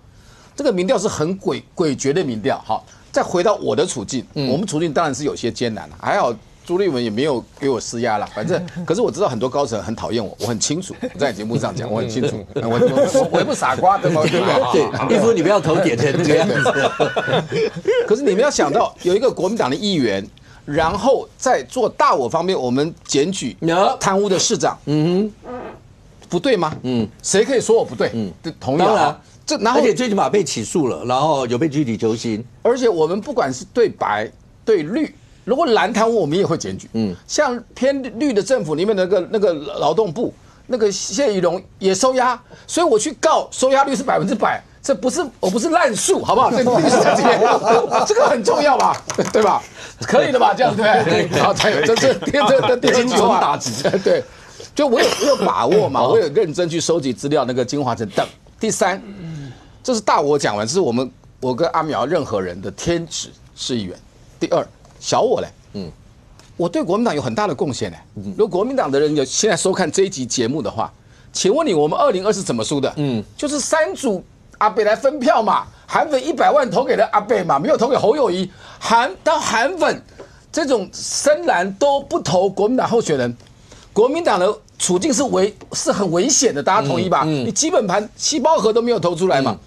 这个民调是很诡谲的民调。好，再回到我的处境，我们处境当然是有些艰难，还好。朱立文也没有给我施压了，反正，可是我知道很多高层很讨厌我，我很清楚，我在节目上讲，我很清楚，我也不傻瓜，对不对？对，一夫你不要头点成这个样子。可是你们要想到，有一个国民党的议员，然后在做大我方面，我们检举贪污的市长，不对吗？谁可以说我不对？同意当然，然后而且最起码被起诉了，然后有被具体求刑，而且我们不管是对白对绿。如果蓝贪污，我们也会检举。像偏绿的政府里面的那个劳动部，那个谢宜龙也收押，所以我去告，收押率是100%。这不是我不是滥诉，好不好？这个很重要吧，对吧？可以的吧？这样对。然后才有这第几话打击？对，就我有把握嘛，我有认真去收集资料，那个金华城等。第3，这是大我讲完，这是我跟阿苗任何人的天职市议员。第2。小我嘞，我对国民党有很大的贡献嘞。如果国民党的人有现在收看这一集节目的话，请问你我们2024怎么输的？就是3组阿北来分票嘛，韩粉100万投给了阿北嘛，没有投给侯友宜。韩粉这种深蓝都不投国民党候选人，国民党的处境是很危险的，大家同意吧？你基本盘细胞核都没有投出来嘛，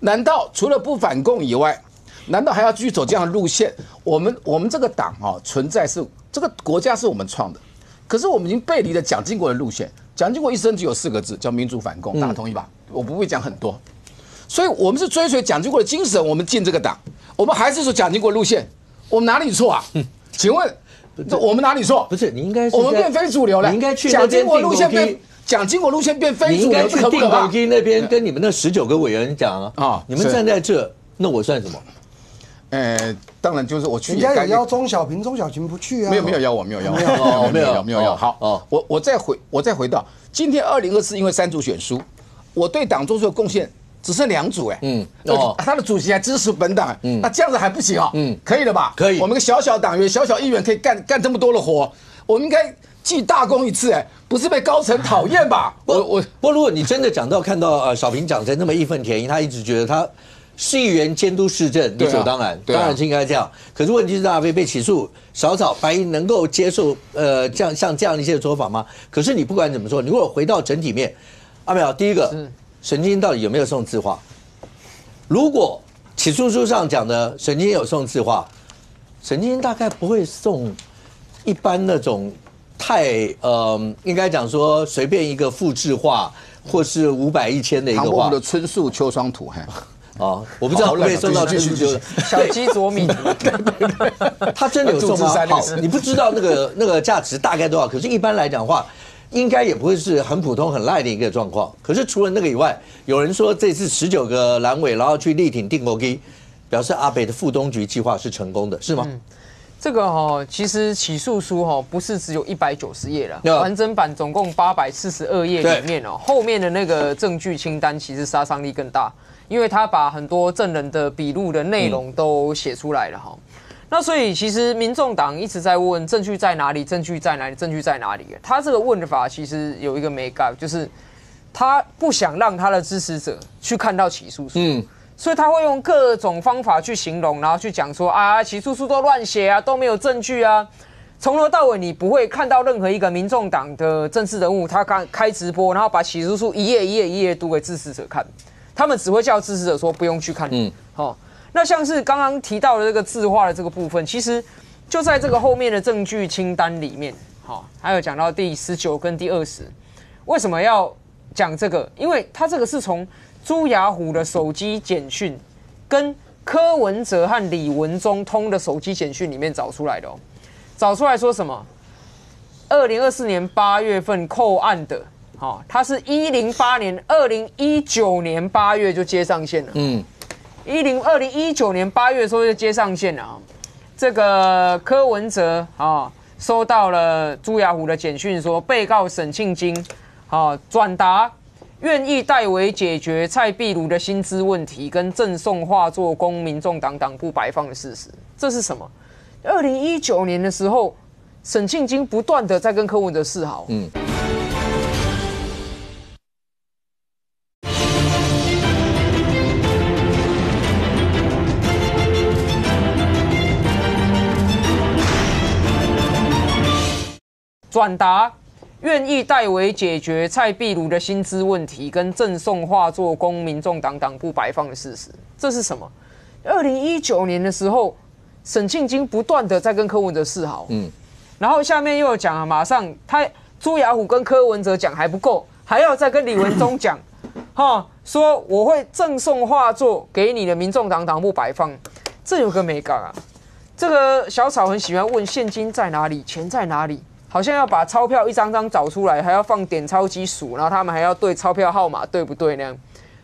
难道除了不反共以外？难道还要继续走这样的路线？我们这个党存在是这个国家是我们创的，可是我们已经背离了蒋经国的路线。蒋经国一生只有4个字，叫民主反共，大家同意吧？我不会讲很多，所以我们是追随蒋经国的精神，我们进这个党，我们还是说蒋经国路线，我们哪里错啊？请问我们哪里错？不是，你应该是我们变非主流了，你应该去蒋经国路线变非主流，你应该去定国基那边跟你们那19个委员讲啊，你们站在这，那我算什么？当然就是我去，人家有邀钟小平不去啊，没有邀我，没有邀。好，我再回到今天2024，因为3组选输，我对党做出的贡献只剩2组他的主席还支持本党，那这样子还不行啊？可以了吧？可以。我们个小党员、小议员可以干这么多的活，我们应该记大功一次，不是被高层讨厌吧？不过如果你真的讲到看到小平讲成那么义愤填膺，他一直觉得他。市议员监督市政，理所当然，当然是应该这样。可是问题是，阿飞被起诉，少白银能够接受像这样的一些说法吗？可是你不管怎么说，你如果回到整体面，阿苗，第一个，沈清到底有没有送字画？如果起诉书上讲的沈清有送字画，沈清大概不会送一般那种太应该讲说随便一个复制画或是500、1000的一个画。唐伯虎的春树秋霜土，我不知道会不会送到春树秋。小鸡啄米，他真的有送吗？好，你不知道那个价值大概多少，可是一般来讲的话，应该也不会是很普通很赖的一个状况。可是除了那个以外，有人说这次19个蓝委然后去力挺定国基，表示阿北的副东局计划是成功的，是吗？这个其实起诉书不是只有190页了，完整版总共842页里面后面的那个证据清单其实杀伤力更大，因为他把很多证人的笔录的内容都写出来了那所以其实民众党一直在问证据在哪里，证据在哪里，证据在哪里？他这个问法其实有一个美感，就是他不想让他的支持者去看到起诉书。所以他会用各种方法去形容，然后去讲说起诉书都乱写啊，都没有证据啊。从头到尾你不会看到任何一个民众党的政治人物，他开直播，然后把起诉书一页读给支持者看。他们只会叫支持者说不用去看。那像是刚刚提到的这个字画的这个部分，其实就在这个后面的证据清单里面，还有讲到第19跟第20。为什么要讲这个？因为他这个是从朱雅虎的手机简讯跟柯文哲和李文忠通的手机简讯里面找出来的找出来说什么？2024年8月份扣案的，他是108年、2019年8月就接上线了。2019年8月的时候就接上线了这个柯文哲收到了朱雅虎的简讯，说被告沈庆京转达愿意代为解决蔡壁如的薪资问题，跟赠送画作供民众党党部摆放的事实，这是什么？2019年的时候，沈庆京不断的在跟柯文哲示好。转达愿意代为解决蔡壁如的薪资问题，跟赠送画作供民众党党部摆放的事实，这是什么？2019年的时候，沈庆京不断的在跟柯文哲示好。然后下面又有讲啊，马上朱雅虎跟柯文哲讲还不够，还要再跟李文忠讲，说我会赠送画作给你的民众党党部摆放，这有个美感啊。这个小草很喜欢问现金在哪里，钱在哪里。好像要把钞票一张张找出来，还要放点钞机数，然后他们还要对钞票号码对不对那样。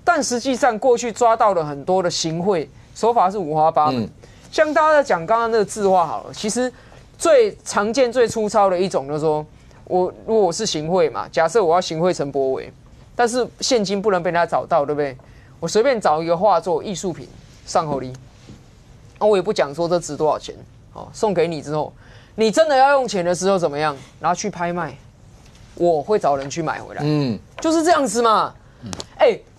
但实际上过去抓到了很多的行贿手法是五花八门。像大家在讲刚刚那个字画好了，其实最常见最粗糙的一种就是说，如果我是行贿嘛，假设我要行贿陈柏惟，但是现金不能被他找到，对不对？我随便找一个画作艺术品上口里，我也不讲说这值多少钱，送给你之后。你真的要用钱的时候怎么样？拿去拍卖，我会找人去买回来。就是这样子嘛。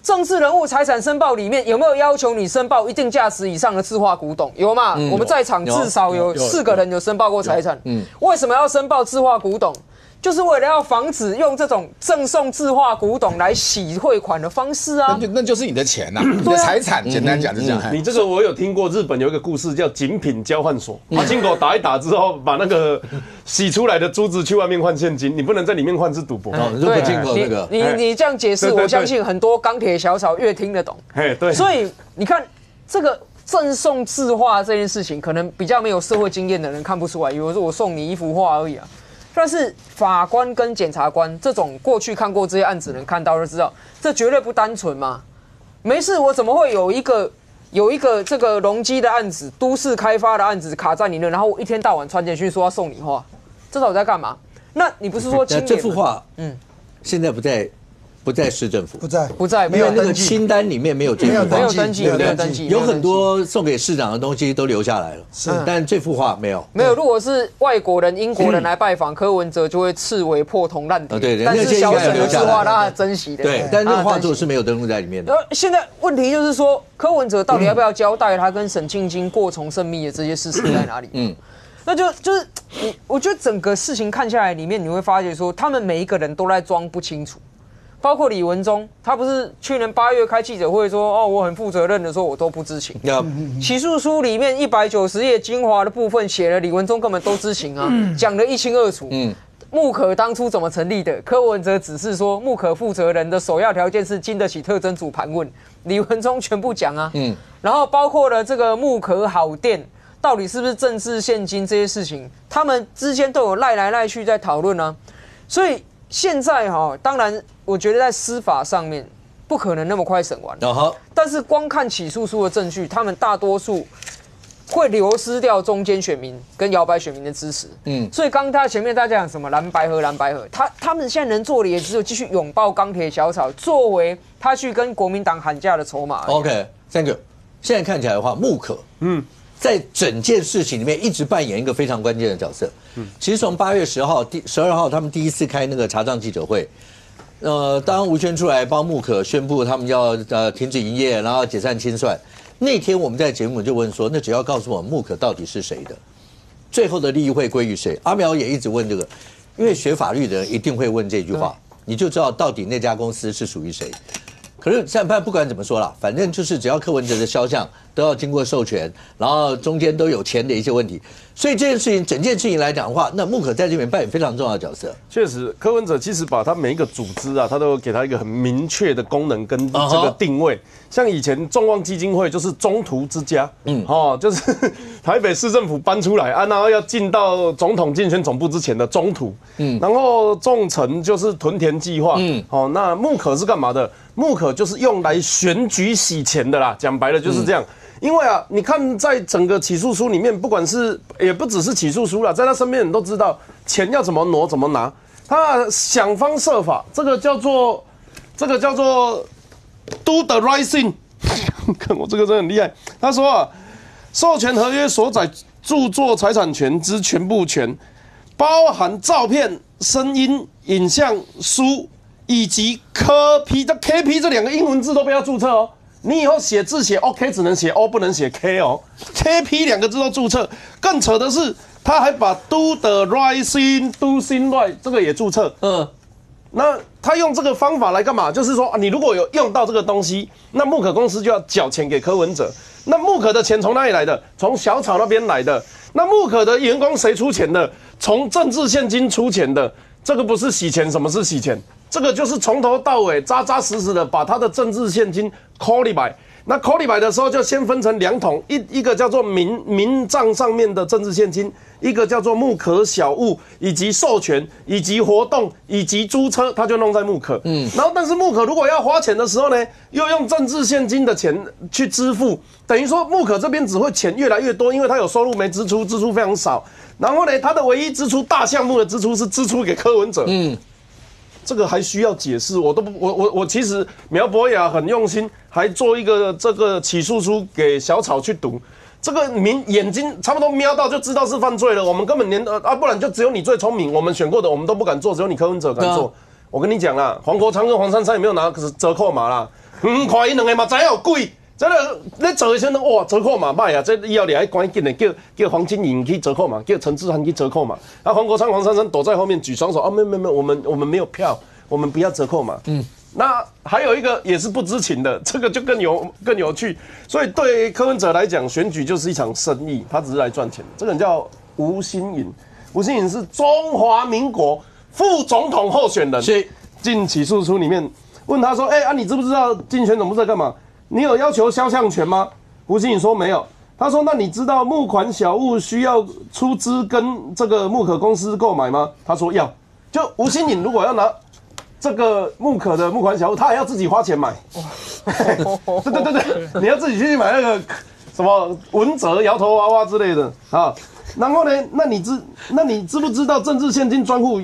政治人物财产申报里面有没有要求你申报一定价值以上的字画古董？有嘛？我们在场至少有4个人有申报过财产。为什么要申报字画古董？就是为了要防止用这种赠送字画古董来洗汇款的方式啊！那就是你的钱呐，你的财产。简单讲是这样。你这个我有听过，日本有一个故事叫精品交换所，把金狗打一打之后，把那个洗出来的珠子去外面换现金，你不能在里面换是赌博。对，进口那个。你这样解释，我相信很多钢铁小草越听得懂。对。所以你看这个赠送字画这件事情，可能比较没有社会经验的人看不出来，以为说我送你一幅画而已啊。但是法官跟检察官这种过去看过这些案子的人看到就知道，这绝对不单纯嘛。没事，我怎么会有一个这个容积的案子、都市开发的案子卡在你那，然后我一天到晚传简讯说要送你画，这到底在干嘛？那你不是说青年这幅画，现在不在市政府，不在，因为那个清单里面没有这幅画，没有登记，有很多送给市长的东西都留下来了，但这幅画没有。如果是外国人、英国人来拜访柯文哲，就会视为破铜烂铁。对，但是小沈的字画他珍惜的。对，但是那个画作是没有登录在里面的。现在问题就是说，柯文哲到底要不要交代他跟沈庆京过从甚密的这些事实在哪里？那就是我觉得整个事情看下来，里面你会发觉说，他们每一个人都在装不清楚。包括李文忠，他不是去年8月开记者会说，我很负责任的说，我都不知情。起诉书里面190页精华的部分写了，李文忠根本都知情啊，讲得一清二楚。木可当初怎么成立的？柯文哲只是说木可负责人的首要条件是经得起特侦组盘问，李文忠全部讲啊。然后包括了这个木可好店到底是不是政治现金这些事情，他们之间都有赖来赖去在讨论啊。所以现在当然。我觉得在司法上面不可能那么快审完，但是光看起诉书的证据，他们大多数会流失掉中间选民跟摇摆选民的支持。所以刚他前面大家讲什么蓝白合，他们现在能做的也只有继续拥抱钢铁小草，作为他去跟国民党喊价的筹码。OK，Thank you。现在看起来的话，木可在整件事情里面一直扮演一个非常关键的角色。其实从8月10号、12号他们第一次开那个查账记者会。当吴宣出来帮木可宣布他们要停止营业，然后解散清算，那天我们在节目就问说，那只要告诉我木可到底是谁的，最后的利益会归于谁？阿苗也一直问这个，因为学法律的人一定会问这句话，你就知道到底那家公司是属于谁。可是现在不管怎么说啦，反正就是只要柯文哲的肖像都要经过授权，然后中间都有钱的一些问题，所以这件事情整件事情来讲的话，那木可在这边扮演非常重要的角色。确实，柯文哲其实把他每一个组织啊，他都有给他一个很明确的功能跟这个定位。像以前众望基金会就是中途之家，就是台北市政府搬出来啊，然后要进到总统竞选总部之前的中途，然后众诚就是屯田计划，那木可是干嘛的？木可就是用来选举洗钱的啦，讲白了就是这样。因为啊，你看在整个起诉书里面，不管是也不只是起诉书啦，在他身边人都知道钱要怎么挪怎么拿，他想方设法，这个叫做这个叫做 Do the right thing。看我这个真的很厉害。他说啊，授权合约所载著作财产权之全部权，包含照片、声音、影像、书以及科批。这 KP 这2个英文字都不要注册哦。你以后写字写 OK 只能写 O 不能写 K 哦。KP 2个字都注册。更扯的是，他还把 Do the right thing、Do thing right 这个也注册。那他用这个方法来干嘛？就是说，你如果有用到这个东西，那木可公司就要缴钱给柯文哲。那木可的钱从哪里来的？从小草那边来的。那木可的员工谁出钱的？从政治现金出钱的。这个不是洗钱，什么是洗钱？这个就是从头到尾扎扎实实的把他的政治现金扣里白。那扣里白的时候就先分成2桶，一个叫做民账上面的政治现金，一个叫做木可小物，以及授权，以及活动，以及租车，他就弄在木可。然后但是木可如果要花钱的时候呢，又用政治现金的钱去支付，等于说木可这边只会钱越来越多，因为他有收入没支出，支出非常少。然后呢，他的唯一支出大项目的支出是支出给柯文哲。这个还需要解释？我其实苗博雅很用心，还做一个这个起诉书给小草去读。这个眼睛差不多瞄到就知道是犯罪了。我们根本连不然就只有你最聪明。我们选过的我们都不敢做，只有你柯文哲敢做。我跟你讲啦，黄国昌跟黄珊珊也没有拿折扣码啦。看伊2个嘛，知有贵。这个你做的时候哇，折扣码歹啊！这以后你还赶紧的叫黄金颖去折扣码，叫陈志涵去折扣码。啊，黄国昌、黄珊珊躲在后面举双手啊，没，我们没有票，我们不要折扣码。那还有一个也是不知情的，这个就更有趣。所以对柯文哲来讲，选举就是一场生意，他只是来赚钱。这个人叫吴欣颖，吴欣颖是中华民国副总统候选人。是进起诉书里面问他说：“你知不知道竞选总部在干嘛？你有要求肖像权吗？”吴欣颖说没有。他说：“那你知道募款小物需要出资跟这个木可公司购买吗？”他说要。就吴欣颖如果要拿这个木可的募款小物，他还要自己花钱买。对，你要自己去买那个什么文哲摇头娃娃之类的啊。然后呢，那你知不知道政治现金专户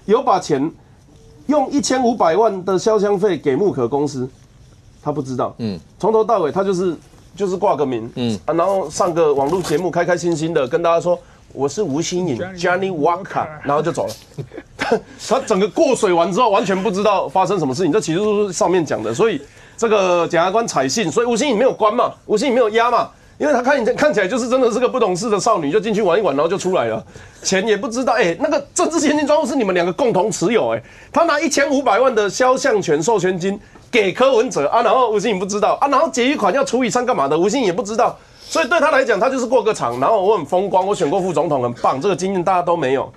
有把钱用1500万的销香费给木可公司？他不知道。从头到尾他就是挂个名，然后上个网络节目，开开心心的跟大家说我是吴欣颖 Johnny Walker， 然后就走了。他整个过水完之后，完全不知道发生什么事情。这起诉书上面讲的，所以这个检察官采信，所以吴欣颖没有关嘛，吴欣颖没有押嘛，因为他看起来就是真的是个不懂事的少女，就进去玩一玩，然后就出来了，钱也不知道。那个政治现金专户是你们2个共同持有，他拿1500万的肖像权授权金给柯文哲啊，然后吴欣颖不知道啊，然后结余款要除以3干嘛的，吴欣颖也不知道。所以对他来讲，他就是过个场，然后我很风光，我选过副总统，很棒，这个经验大家都没有。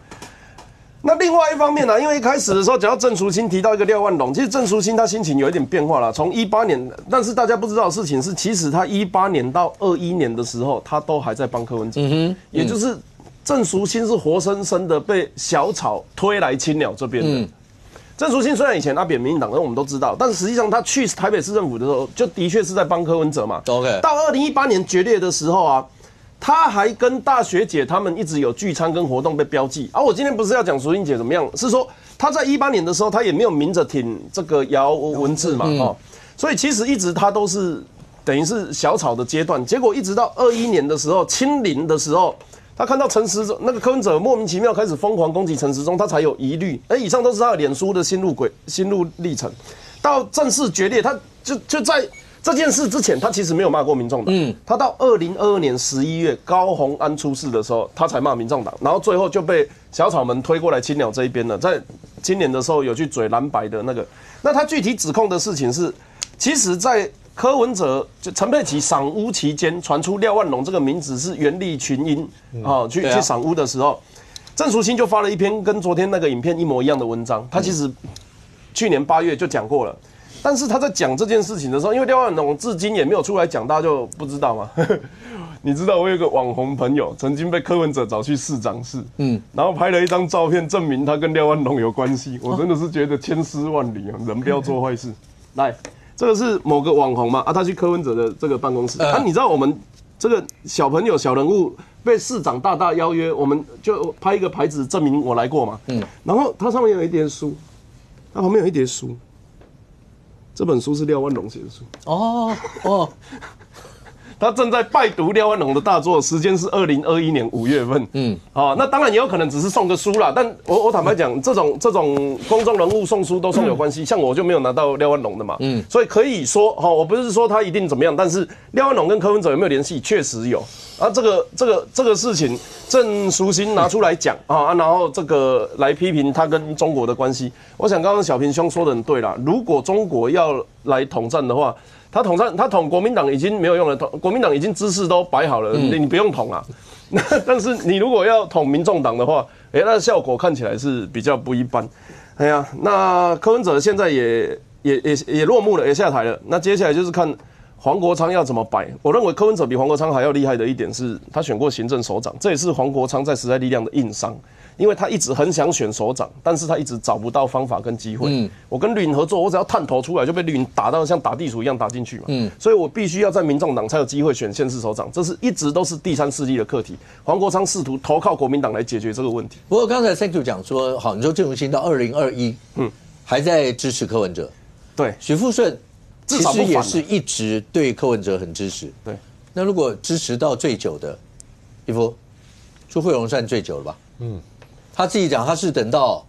那另外一方面呢，因为一开始的时候讲到郑淑清提到一个廖万龙，其实郑淑清他心情有一点变化了。从18年，但是大家不知道的事情是，其实他18年到21年的时候，他都还在帮柯文哲，也就是郑淑清是活生生的被小草推来青鸟这边的。郑淑清虽然以前他扁民进党，我们都知道，但实际上他去台北市政府的时候，就的确是在帮柯文哲嘛。OK。到2018年决裂的时候啊，他还跟大学姐他们一直有聚餐跟活动被标记。我今天不是要讲淑清姐怎么样，是说他在18年的时候，他也没有明着挺这个姚文智嘛，所以其实一直他都是等于是小草的阶段。结果一直到21年的时候，清零的时候。他看到陈时中那个柯文哲莫名其妙开始疯狂攻击陈时中，他才有疑虑。以上都是他的脸书的心路历程。到正式决裂，他就在这件事之前，他其实没有骂过民众党。他到2022年11月高虹安出事的时候，他才骂民众党，然后最后就被小草们推过来青鸟这一边了。在今年的时候有去嘴蓝白的那个，那他具体指控的事情是，其实在柯文哲就陈佩琪赏屋期间传出廖万龙这个名字是袁立群英去赏屋的时候，郑淑清就发了一篇跟昨天那个影片一模一样的文章。他其实去年8月就讲过了，但是他在讲这件事情的时候，因为廖万龙至今也没有出来讲，大家就不知道嘛。你知道我有个网红朋友曾经被柯文哲找去市长室，然后拍了一张照片证明他跟廖万龙有关系。我真的是觉得千丝万缕，人不要做坏事。来。这个是某个网红嘛？他去柯文哲的这个办公室。你知道我们这个小朋友、小人物被市长大邀约，我们就拍一个牌子证明我来过嘛。然后它上面有一叠书，它旁边有一叠书，这本书是廖万龙写的书。哦。他正在拜读廖万龙的大作，时间是2021年5月份。那当然也有可能只是送个书啦。但我坦白讲，这种公众人物送书都送有关系，像我就没有拿到廖万龙的嘛。所以可以说，我不是说他一定怎么样，但是廖万龙跟柯文哲有没有联系，确实有。这个事情，郑淑馨拿出来讲然后这个来批评他跟中国的关系。我想刚刚小平兄说的很对啦，如果中国要来统战的话。他统国民党已经没有用了，国民党已经姿势都摆好了，你不用统啊。但是你如果要统民众党的话，那效果看起来是比较不一般。哎呀，那柯文哲现在也落幕了，也下台了。那接下来就是看黄国昌要怎么摆。我认为柯文哲比黄国昌还要厉害的一点是，他选过行政首长，这也是黄国昌在时代力量的硬伤。因为他一直很想选首长，但是他一直找不到方法跟机会。我跟绿营合作，我只要探头出来就被绿营打到像打地鼠一样打进去嘛。所以我必须要在民众党才有机会选县市首长，这是一直都是第三势力的课题。黄国昌试图投靠国民党来解决这个问题。不过刚才 Thank you 讲说，好，你说郑荣兴到2021，还在支持柯文哲。对，许富顺其实也是一直对柯文哲很支持。对，那如果支持到最久的，一夫朱惠荣算最久了吧？他自己讲，他是等到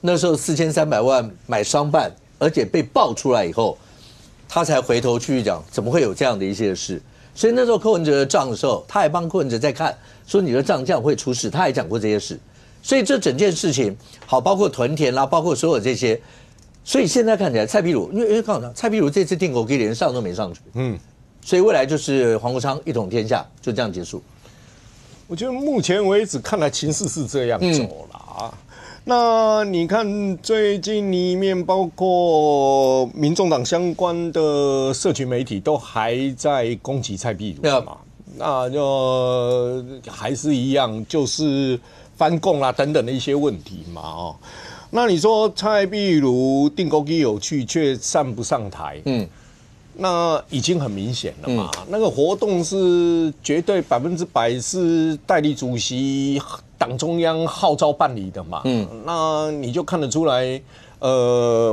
那时候4300万买商办，而且被爆出来以后，他才回头去讲怎么会有这样的一些事。所以那时候柯文哲的账的时候，他还帮柯文哲在看，说你的账这样会出事，他还讲过这些事。所以这整件事情，好，包括屯田啦，包括所有这些，所以现在看起来蔡壁如，因为刚好蔡壁如这次定狗给连上都没上去，所以未来就是黄国昌一统天下，就这样结束。我觉得目前为止看来情势是这样走啦。那你看最近里面包括民众党相关的社群媒体都还在攻击蔡壁如嘛，那就还是一样，就是翻供啦等等的一些问题嘛那你说蔡壁如定勾机有去却上不上台？那已经很明显了嘛，那个活动是绝对100%是代理主席党中央号召办理的嘛，那你就看得出来，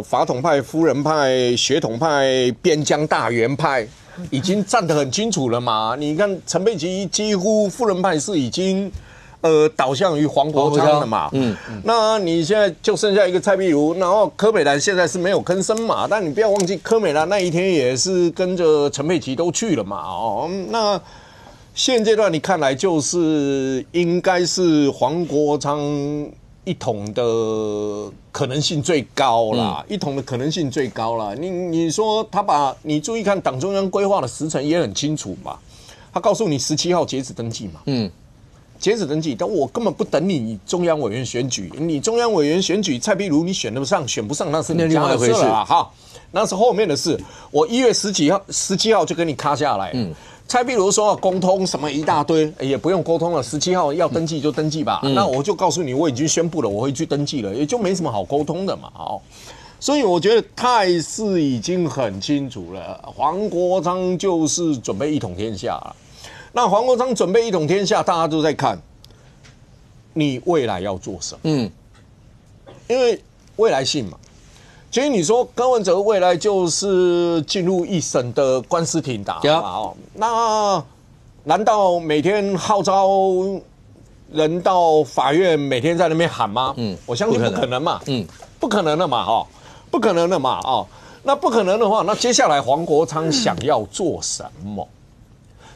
法统派、夫人派、血统派、边疆大员派已经站得很清楚了嘛。你看陈佩琪几乎夫人派是已经导向于黄国昌了嘛，那你现在就剩下一个蔡壁如，然后柯美兰现在是没有吭声嘛，但你不要忘记柯美兰那一天也是跟着陈佩琪都去了嘛，那现阶段你看来就是应该是黄国昌一统的可能性最高啦，一统的可能性最高啦。你说你注意看党中央规划的时程也很清楚嘛，他告诉你17号截止登记嘛，截止登记，但我根本不等你中央委员选举，你中央委员选举蔡壁如你选得上选不上那是你家的事了哈，那是后面的事。我1月17号就给你卡下来，蔡壁如说要沟通什么一大堆，也不用沟通了，17号要登记就登记吧。那我就告诉你，我已经宣布了，我会去登记了，也就没什么好沟通的嘛。所以我觉得态势已经很清楚了，黄国昌就是准备一统天下了。那黄国昌准备一统天下，大家都在看你未来要做什么。因为未来性嘛。其实你说柯文哲未来就是进入一审的官司庭打嘛，那难道每天号召人到法院每天在那边喊吗？我相信不可能嘛，不可能的嘛，不可能的嘛，那不可能的话，那接下来黄国昌想要做什么？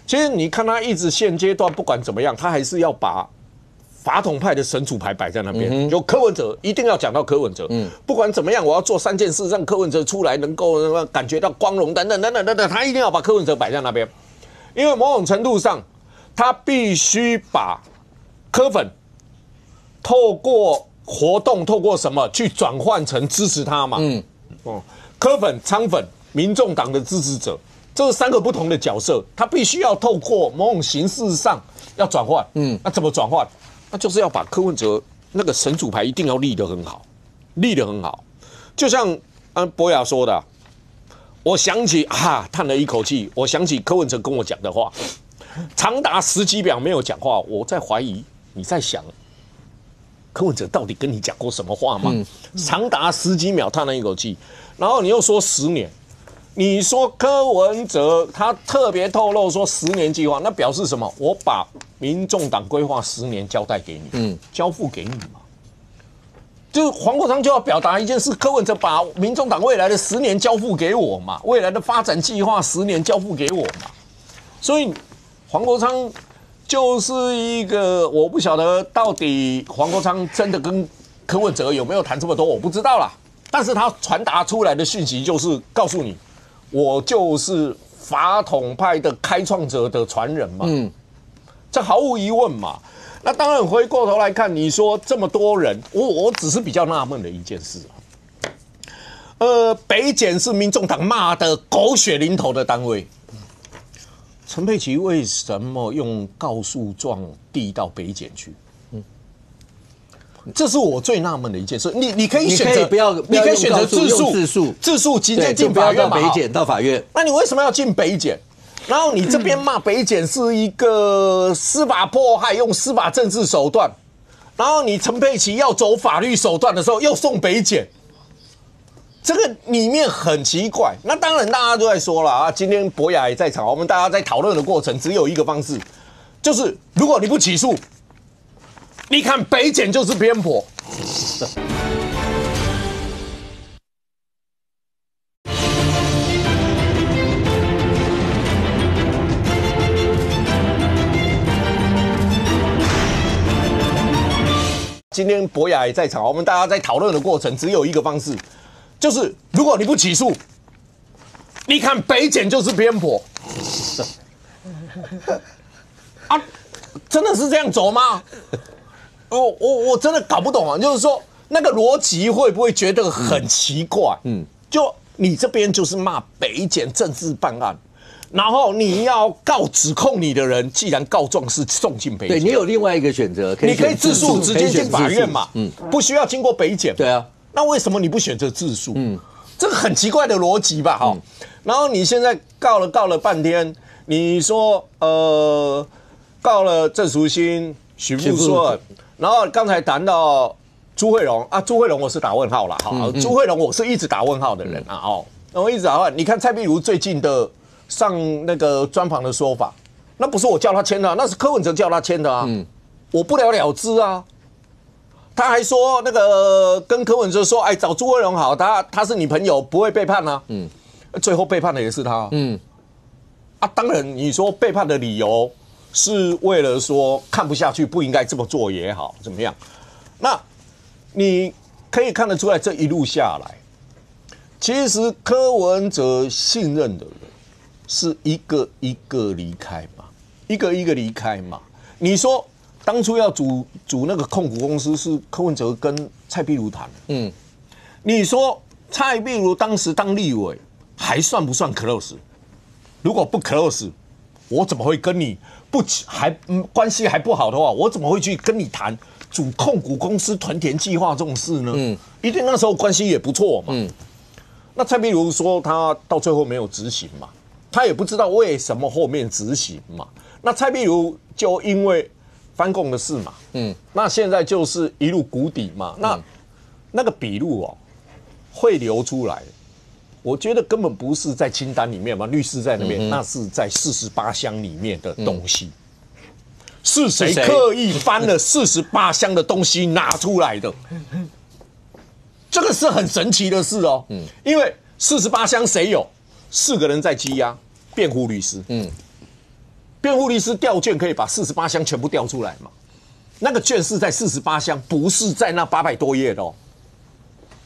其实你看他一直现阶段不管怎么样，他还是要把法统派的神主牌摆在那边，就柯文哲一定要讲到柯文哲，不管怎么样，我要做3件事，让柯文哲出来能够感觉到光荣等等等等等等，他一定要把柯文哲摆在那边，因为某种程度上，他必须把柯粉透过活动，透过什么去转换成支持他嘛，柯粉、昌粉、民众党的支持者。这是3个不同的角色，他必须要透过某种形式上要转换。那怎么转换？那就是要把柯文哲那个神主牌一定要立得很好，立得很好。就像博雅说的，我想起叹了一口气，我想起柯文哲跟我讲的话，长达10几秒没有讲话，我在怀疑你在想柯文哲到底跟你讲过什么话吗？长达10几秒叹了一口气，然后你又说10年。你说柯文哲他特别透露说10年计划，那表示什么？我把民众党规划10年交代给你，交付给你嘛。就是黄国昌就要表达一件事，柯文哲把民众党未来的10年交付给我嘛，未来的发展计划10年交付给我嘛。所以黄国昌就是一个，我不晓得到底黄国昌真的跟柯文哲有没有谈这么多，我不知道啦。但是他传达出来的讯息就是告诉你，我就是法统派的开创者的传人嘛，这毫无疑问嘛。那当然，回过头来看，你说这么多人，我只是比较纳闷的一件事北检是民众党骂的狗血淋头的单位，陈佩琪为什么用告诉状递到北检去？这是我最纳闷的一件事。你可以选择不要，你可以选择自诉，直接进法院嘛，北检到法院。那你为什么要进北检？然后你这边骂北检是一个司法迫害，用司法政治手段，然后你陈佩琪要走法律手段的时候，又送北检，这个里面很奇怪。那当然，大家都在说了啊，今天博雅也在场，我们大家在讨论的过程只有一个方式，就是如果你不起诉，你看北检就是偏颇。今天博雅也在场，我们大家在讨论的过程只有一个方式，就是如果你不起诉，你看北检就是偏颇。啊，真的是这样走吗？我真的搞不懂啊，就是说那个逻辑会不会觉得很奇怪？就你这边就是骂北检政治办案。然后你要告指控你的人，既然告状是送进北检，对你有另外一个选择，你可以自诉，直接进法院嘛，不需要经过北检。对啊，那为什么你不选择自诉？这个很奇怪的逻辑吧？哈，然后你现在告了半天，你说告了郑淑馨、许富顺，然后刚才谈到朱慧荣啊，朱慧荣我是打问号啦，哈，朱慧荣我是一直打问号的人啊，我一直打问。你看蔡壁如最近的。上那个专访的说法，那不是我叫他签的，那是柯文哲叫他签的啊，我不了了之啊。他还说那个跟柯文哲说，哎，找朱慧荣好，他是你朋友，不会背叛啊。最后背叛的也是他。当然你说背叛的理由是为了说看不下去，不应该这么做也好，怎么样？那你可以看得出来，这一路下来，其实柯文哲信任的人。是一个一个离开嘛，一个一个离开嘛。你说当初要组那个控股公司是柯文哲跟蔡壁如谈，你说蔡壁如当时当立委还算不算 close？ 如果不 close， 我怎么会跟你关系还不好的话，我怎么会去跟你谈组控股公司团田计划这种事呢？一定那时候关系也不错嘛。那蔡壁如说他到最后没有执行嘛。他也不知道为什么后面执行嘛，那蔡壁如就因为翻供的事嘛，那现在就是一路谷底嘛，那个笔录会流出来，我觉得根本不是在清单里面嘛，律师在那边，那是在48箱里面的东西，是谁刻意翻了48箱的东西拿出来的？这个是很神奇的事哦，因为48箱谁有？4个人在羁押，辩护律师，辩护律师调卷可以把48箱全部调出来嘛？那个卷是在48箱，不是在那800多页的哦。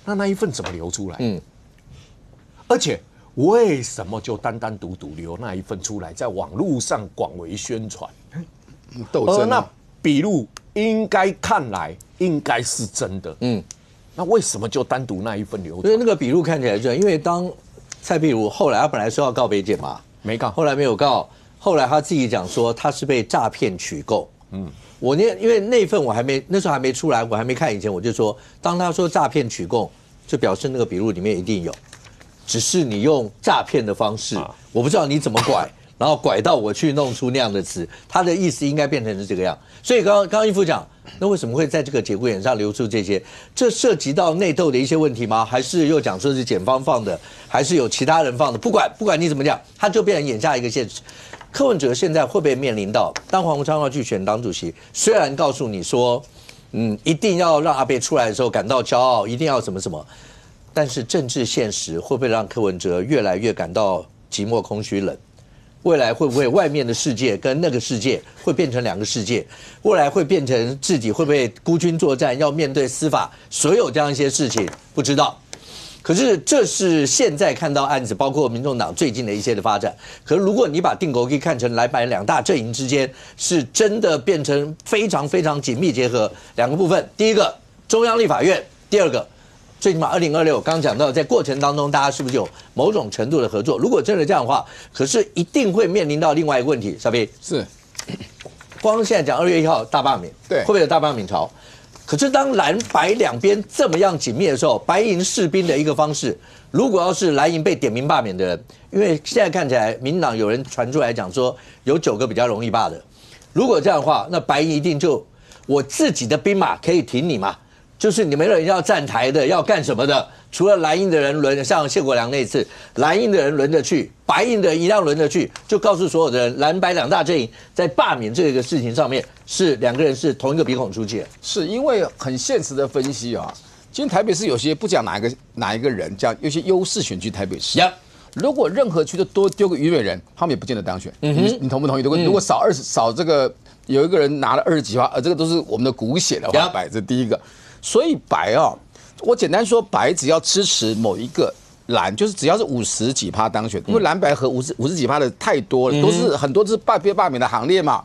那一份怎么流出来？而且为什么就单单独独留那一份出来，在网络上广为宣传？而那笔录看来应该是真的，那为什么就单独那一份流出来？所以那个笔录看起来就因为当。蔡壁如后来他本来说要告北检嘛，没告，后来没有告，后来他自己讲说他是被诈骗取购。因为那份那时候还没出来，我还没看以前，我就说，当他说诈骗取购，就表示那个笔录里面一定有，只是你用诈骗的方式，我不知道你怎么拐，然后拐到我去弄出那样的词，他的意思应该变成是这个样。所以刚刚义父讲，那为什么会在这个节骨眼上流出这些？这涉及到内斗的一些问题吗？还是又讲说是检方放的，还是有其他人放的？不管你怎么讲，他就变成眼下一个现实。柯文哲现在会不会面临到，当黄国昌要去选党主席，虽然告诉你说，一定要让阿伯出来的时候感到骄傲，一定要什么什么，但是政治现实会不会让柯文哲越来越感到寂寞、空虚、冷？未来会不会外面的世界跟那个世界会变成两个世界？未来会变成自己会不会孤军作战，要面对司法所有这样一些事情？不知道。可是这是现在看到案子，包括民众党最近的一些的发展。可是如果你把定国可以看成蓝白两大阵营之间是真的变成非常非常紧密结合两个部分，第一个中央立法院，第二个最起码2026刚刚讲到，在过程当中大家是不是有某种程度的合作？如果真的这样的话，可是一定会面临到另外一个问题，小飞是，光现在讲2月1号大罢免，对，会不会有大罢免潮？可是当蓝白两边这么样紧密的时候，白银士兵的一个方式，如果要是蓝营被点名罢免的人，因为现在看起来民进党有人传出来讲说有9个比较容易罢的，如果这样的话，那白银一定就我自己的兵马可以挺你嘛。就是你们人要站台的，要干什么的？除了蓝营的人轮，像谢国良那一次，蓝营的人轮着去，白营的人一样轮着去，就告诉所有的人，蓝白两大阵营在罢免这个事情上面是两个人是同一个鼻孔出气。是因为很现实的分析啊，今天台北市有些不讲哪一个人，讲有些优势选区台北市。如果任何区都多丢个虞美人，他们也不见得当选。你同不同意？如果少这个有一个人拿了20几%，这个都是我们的骨血的话，白这第一个。所以白我简单说，白只要支持某一个蓝，就是只要是50几%当选，因为蓝白和50几%的太多了，都是很多是罢免的行列嘛，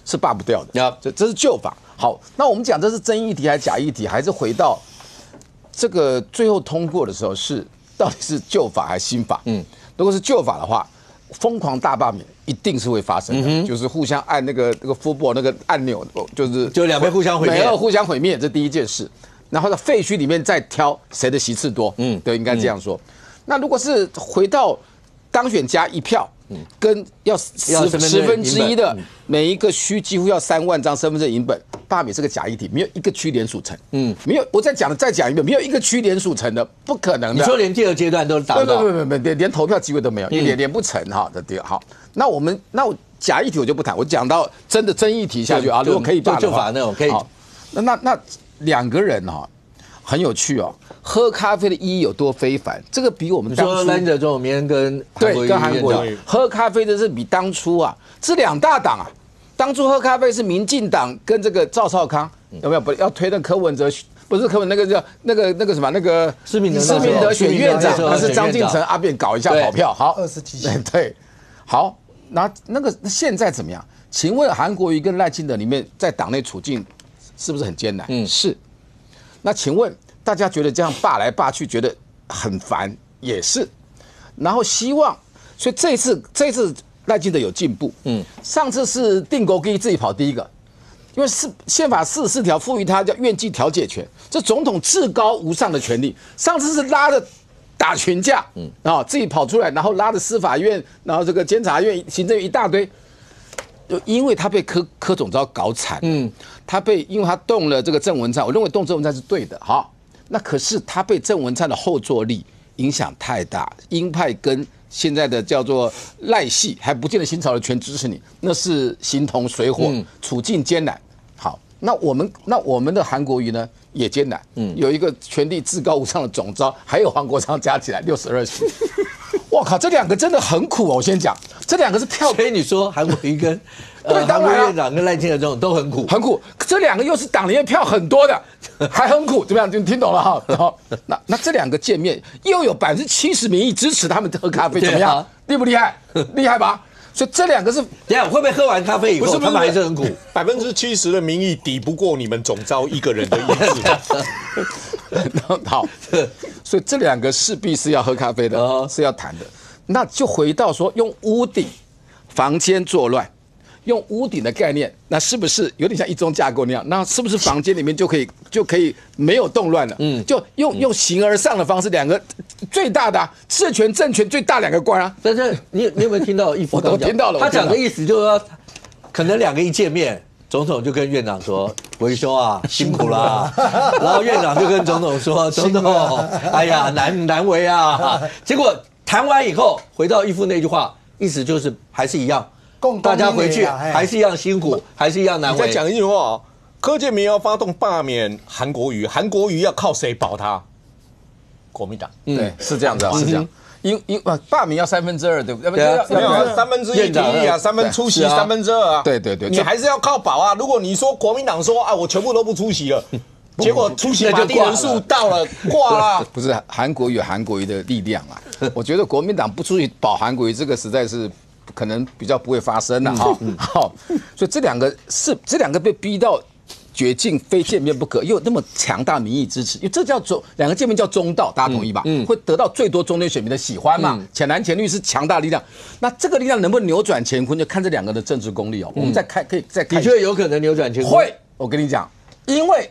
是罢不掉的。这是旧法。好，那我们讲这是真议题还是假议题，还是回到这个最后通过的时候是到底是旧法还是新法？如果是旧法的话，疯狂大罢免一定是会发生的，就是互相按那个 football 那个按钮，就两边互相毁灭，没有互相毁灭，这第一件事。然后在废墟里面再挑谁的席次多，对，应该这样说。那如果是回到当选加1票，跟要1/10的每一个区几乎要3万张身份证影本，罢免是个假议题，没有一个区连署成，没有。我再讲一遍，没有一个区连署成的，不可能的。你说连第2阶段都达不到？不，连投票机会都没有，因为连不成哈的第好。那我假议题我就不谈，我讲到真的真议题下去啊，如果可以罢的话，那种可以。那两个人很有趣喝咖啡的意义有多非凡？这个比我们当初蓝者中明跟韩国瑜喝咖啡的是比当初这2大党当初喝咖啡是民进党跟这个赵少康有没有？不要推那柯文哲，不是柯文那个叫那个什么那个施明德选院长，还是张进成阿扁搞一下跑票？好，20几席对，好，那个现在怎么样？请问韩国瑜跟赖清德里面在党内处境是不是很艰难？是。那请问大家觉得这样罢来罢去觉得很烦，也是。然后希望，所以这一次赖清德有进步。上次是定国基自己跑第一个，因为宪法44条赋予他叫院际调解权，这总统至高无上的权利。上次是拉着打群架，自己跑出来，然后拉着司法院，然后这个监察院、行政院一大堆。因为他被柯总召搞惨，因为他动了这个郑文灿，我认为动郑文灿是对的，好，那可是他被郑文灿的后坐力影响太大，鹰派跟现在的叫做赖系还不见得新潮的全支持你，那是形同水火，处境艰难。好，那我们的韩国瑜呢也艰难，有一个权力至高无上的总召，还有黄国昌加起来62席。我靠，这2个真的很苦我先讲，这2个是票，所以你说韩国瑜跟韩国院长跟赖清德这种都很苦，很苦。这2个又是党里面票很多的，还很苦，怎么样？你听懂了哈？好，那这2个见面又有70%民意支持他们喝咖啡，怎么样？厉不厉害？厉害吧？所以这2个是，等下会不会喝完咖啡以后，他们还是很苦？70%的民意抵不过你们总召一个人的意志。好，所以这2个势必是要喝咖啡的，是要谈的。那就回到说，用屋顶、房间作乱，用屋顶的概念，那是不是有点像一中架构那样？那是不是房间里面就可以没有动乱了？就用形而上的方式，两个最大的治权政权最大两个官啊。但是你有没有听到义父刚讲？我听到了，他讲的意思就是说，可能两个一见面。总统就跟院长说：“维兄啊，辛苦啦。”然后院长就跟总统说：“总统，哎呀，难为啊。”结果谈完以后，回到义父那句话，意思就是还是一样，大家回去还是一样辛苦，还是一样难为。再讲一句话，柯建铭要发动罢免韩国瑜，韩国瑜要靠谁保他？国民党。对，是这样子啊，是这样。因罢免要2/3，对不对？没有1/3提议啊，3分出席2/3啊。对，你还是要靠保啊。如果你说国民党说啊，我全部都不出席了，结果出席法定人数到了，挂了。不是韩国有韩国瑜的力量啊。我觉得国民党不出去保韩国瑜，这个实在是可能比较不会发生的哈。好，所以这两个被逼到绝境，非见面不可，又有那么强大民意支持，因为这叫两个见面叫中道，大家同意吧？会得到最多中间选民的喜欢嘛？浅蓝浅绿是强大力量，那这个力量能不能扭转乾坤，就看这两个的政治功力哦。我们再看，可以再看，的确有可能扭转乾坤。会，我跟你讲，因为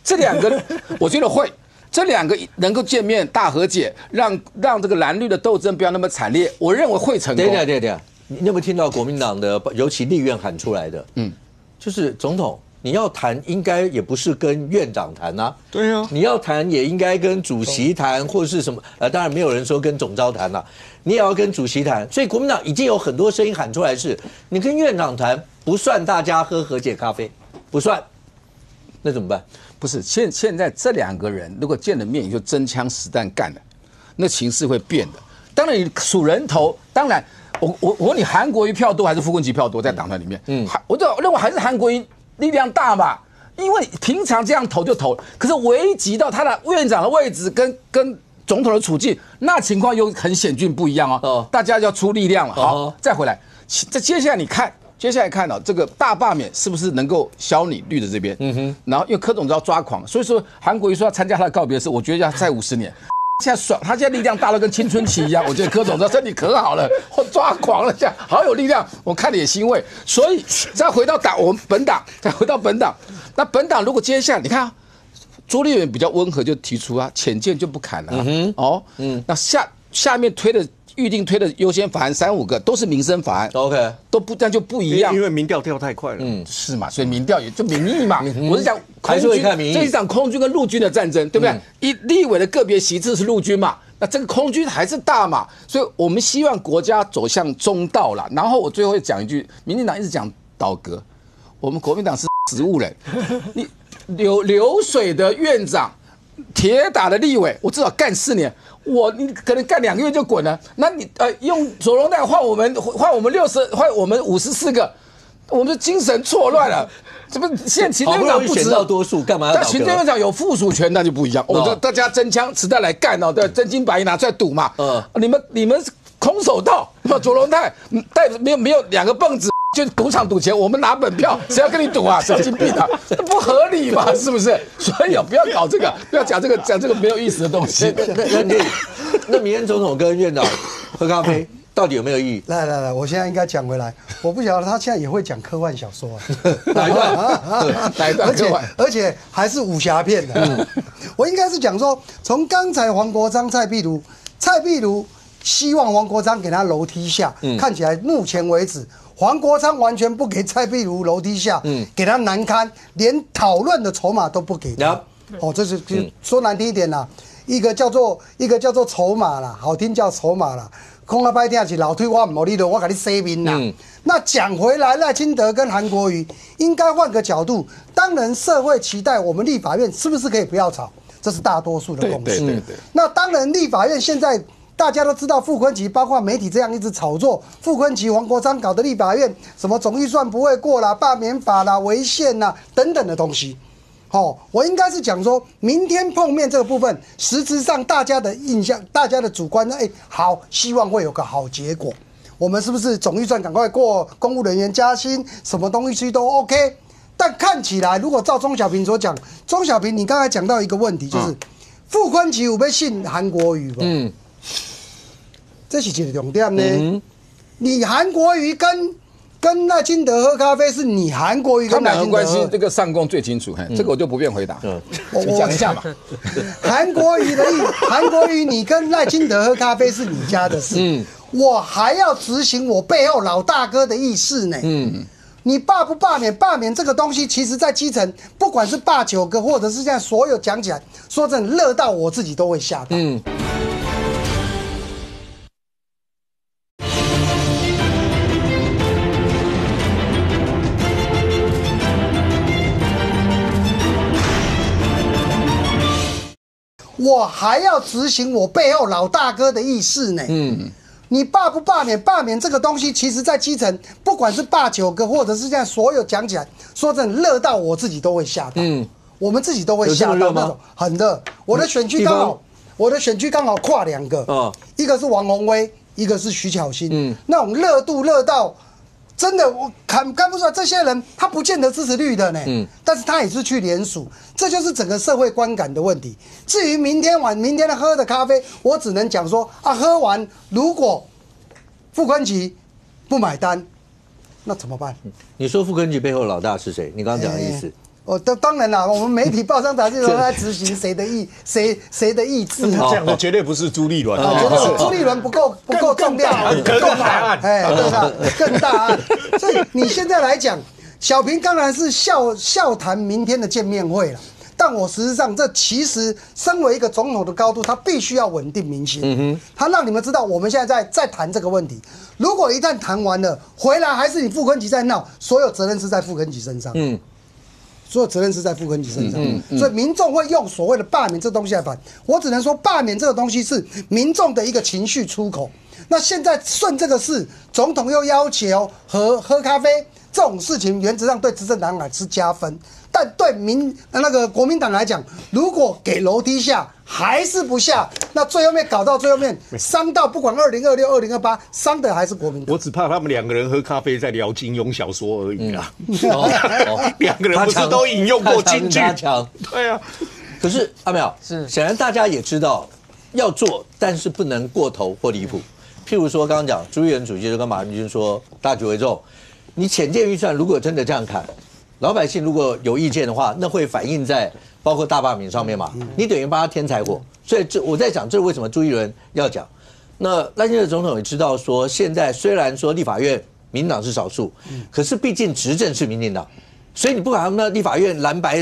这两个，我觉得会。这两个能够见面大和解，让这个蓝绿的斗争不要那么惨烈，我认为会成功。对，你有没有听到国民党的，尤其立院喊出来的？就是总统。你要谈，应该也不是跟院长谈啊。对啊，你要谈也应该跟主席谈，或者是什么？当然没有人说跟总召谈了，你也要跟主席谈。所以国民党已经有很多声音喊出来是，你跟院长谈不算大家喝和解咖啡，不算，那怎么办？不是，现在这两个人如果见了面，你就真枪实弹干了，那情势会变的。当然你数人头，当然我问你，韩国瑜票多还是傅昆萁票多在党团里面？我就认为还是韩国瑜力量大嘛，因为平常这样投就投，可是危及到他的院长的位置跟总统的处境，那情况又很险峻不一样哦。大家要出力量了。好，再回来，接下来你看，这个大罢免是不是能够消你绿的这边？然后因为柯总召抓狂，所以说韩国瑜说要参加他的告别式，我觉得要再50年。现在爽，他现在力量大到跟青春期一样。我觉得柯总召身体可好了，我抓狂了，这样好有力量，我看了也欣慰。所以再回到我们本党，那本党如果接下来你看朱立伦比较温和，就提出浅见就不砍了。那下面预定推的优先法案3-5个都是民生法案 ，OK， 都不但就不一样，因为民调跳太快了，是嘛？所以民调也就民意嘛。我是讲还是会看民意，这一场空军跟陆军的战争，对不对？立委的个别席次是陆军嘛，那这个空军还是大嘛，所以我们希望国家走向中道啦。然后我最后会讲一句，民进党一直讲倒戈，我们国民党是植物人，你流水的院长。铁打的立委，我至少干4年，你可能干2个月就滚了。那你用左荣代换我们54个，我们精神错乱了。这不现在行政院长不选到多数，干嘛要倒戈？但行政院长有附属权，那就不一样。大家真枪实弹来干哦，对，真金白银拿出来赌嘛。你们空手道，左荣泰带没有2个泵子。就赌场赌钱，我们拿本票，谁要跟你赌啊？神经病啊，这不合理嘛，是不是？所以不要搞这个，不要讲这个没有意思的东西。那明天总统跟院长喝咖啡，到底有没有意义？来，我现在应该讲回来，我不晓得他现在也会讲科幻小说哪一段科幻？而且还是武侠片的。我应该是讲说，从刚才黄国昌、蔡壁如希望黄国昌给他楼梯下，看起来目前为止。黄国昌完全不给蔡壁如楼梯下，给他难堪，连讨论的筹码都不给他。这是说难听一点啦，一个叫做筹码啦，好听叫筹码啦，空啊白听是老推我唔好你的，我给你洗面啦。那讲回来，赖清德跟韩国瑜应该换个角度，当然社会期待我们立法院是不是可以不要吵，这是大多数的共识。对。那当然，立法院现在。大家都知道傅昆萁，包括媒体这样一直炒作傅昆萁、黄国昌搞的立法院什么总预算不会过啦、罢免法啦、违宪啦等等的东西。我应该是讲说，明天碰面这个部分，实质上大家的印象、大家的主观，好，希望会有个好结果。我们是不是总预算赶快过，公务人员加薪，什么东西都 OK？ 但看起来，如果照钟小平所讲，钟小平你刚才讲到一个问题，就是傅昆萁有被信韩国瑜吧？这是一个重点呢。你韩国瑜跟跟赖清德喝咖啡是你韩国瑜跟赖清德关系，这个上供最清楚，这个我就不便回答。你讲一下嘛。韩国瑜你跟赖清德喝咖啡是你家的事，我还要执行我背后老大哥的意思呢。你罢不罢免？罢免这个东西，其实在基层，不管是罢9个，或者是现在所有讲起来，说真的，热到我自己都会吓到。我还要执行我背后老大哥的意思呢。你罢不罢免？罢免这个东西，其实在基层，不管是罢9个，或者是现在所有讲起来，说真的，热到我自己都会吓到。我们自己都会吓到那种，很热。我的选区刚好跨2个，一个是王宏威，一个是徐巧芯。那种热度热到。真的，我看不出来，这些人他不见得支持绿的呢，但是他也是去联署，这就是整个社会观感的问题。至于明天的喝的咖啡，我只能讲说啊，喝完如果傅昆萁不买单，那怎么办？你说傅昆萁背后老大是谁？你刚刚讲的意思？当然啦，我们媒体报章杂志都在执行谁的意志，这样的绝对不是朱立伦，绝对是朱立伦不够重量，更大案，对吧？更大案。所以你现在来讲，小平当然是笑谈明天的见面会了，但我实际上这其实身为一个总统的高度，他必须要稳定民心。他让你们知道，我们现在在谈这个问题。如果一旦谈完了，回来还是你傅昆萁在闹，所有责任是在傅昆萁身上。所有责任是在傅昆萁身上，所以民众会用所谓的罢免这东西来反。我只能说，罢免这个东西是民众的一个情绪出口。那现在顺这个事，总统又要求喝咖啡这种事情，原则上对执政党来是加分，但对国民党来讲，如果给楼梯下还是不下，那最后面搞到最后面伤到不管2026、2028，伤的还是国民党。我只怕他们2个人喝咖啡在聊金庸小说而已啊。2个人不是都引用过金句？对啊。可是阿淼是显然大家也知道要做，但是不能过头或离谱。譬如说刚刚讲朱立伦主席就跟马文君说大局为重，你浅见预算如果真的这样看，老百姓如果有意见的话，那会反映在包括大罢免上面嘛？你等于帮他添柴火，所以我在讲这是为什么朱立伦要讲。那赖清德总统也知道说，现在虽然说立法院民进党是少数，可是毕竟执政是民进党，所以你不管他们的立法院蓝白，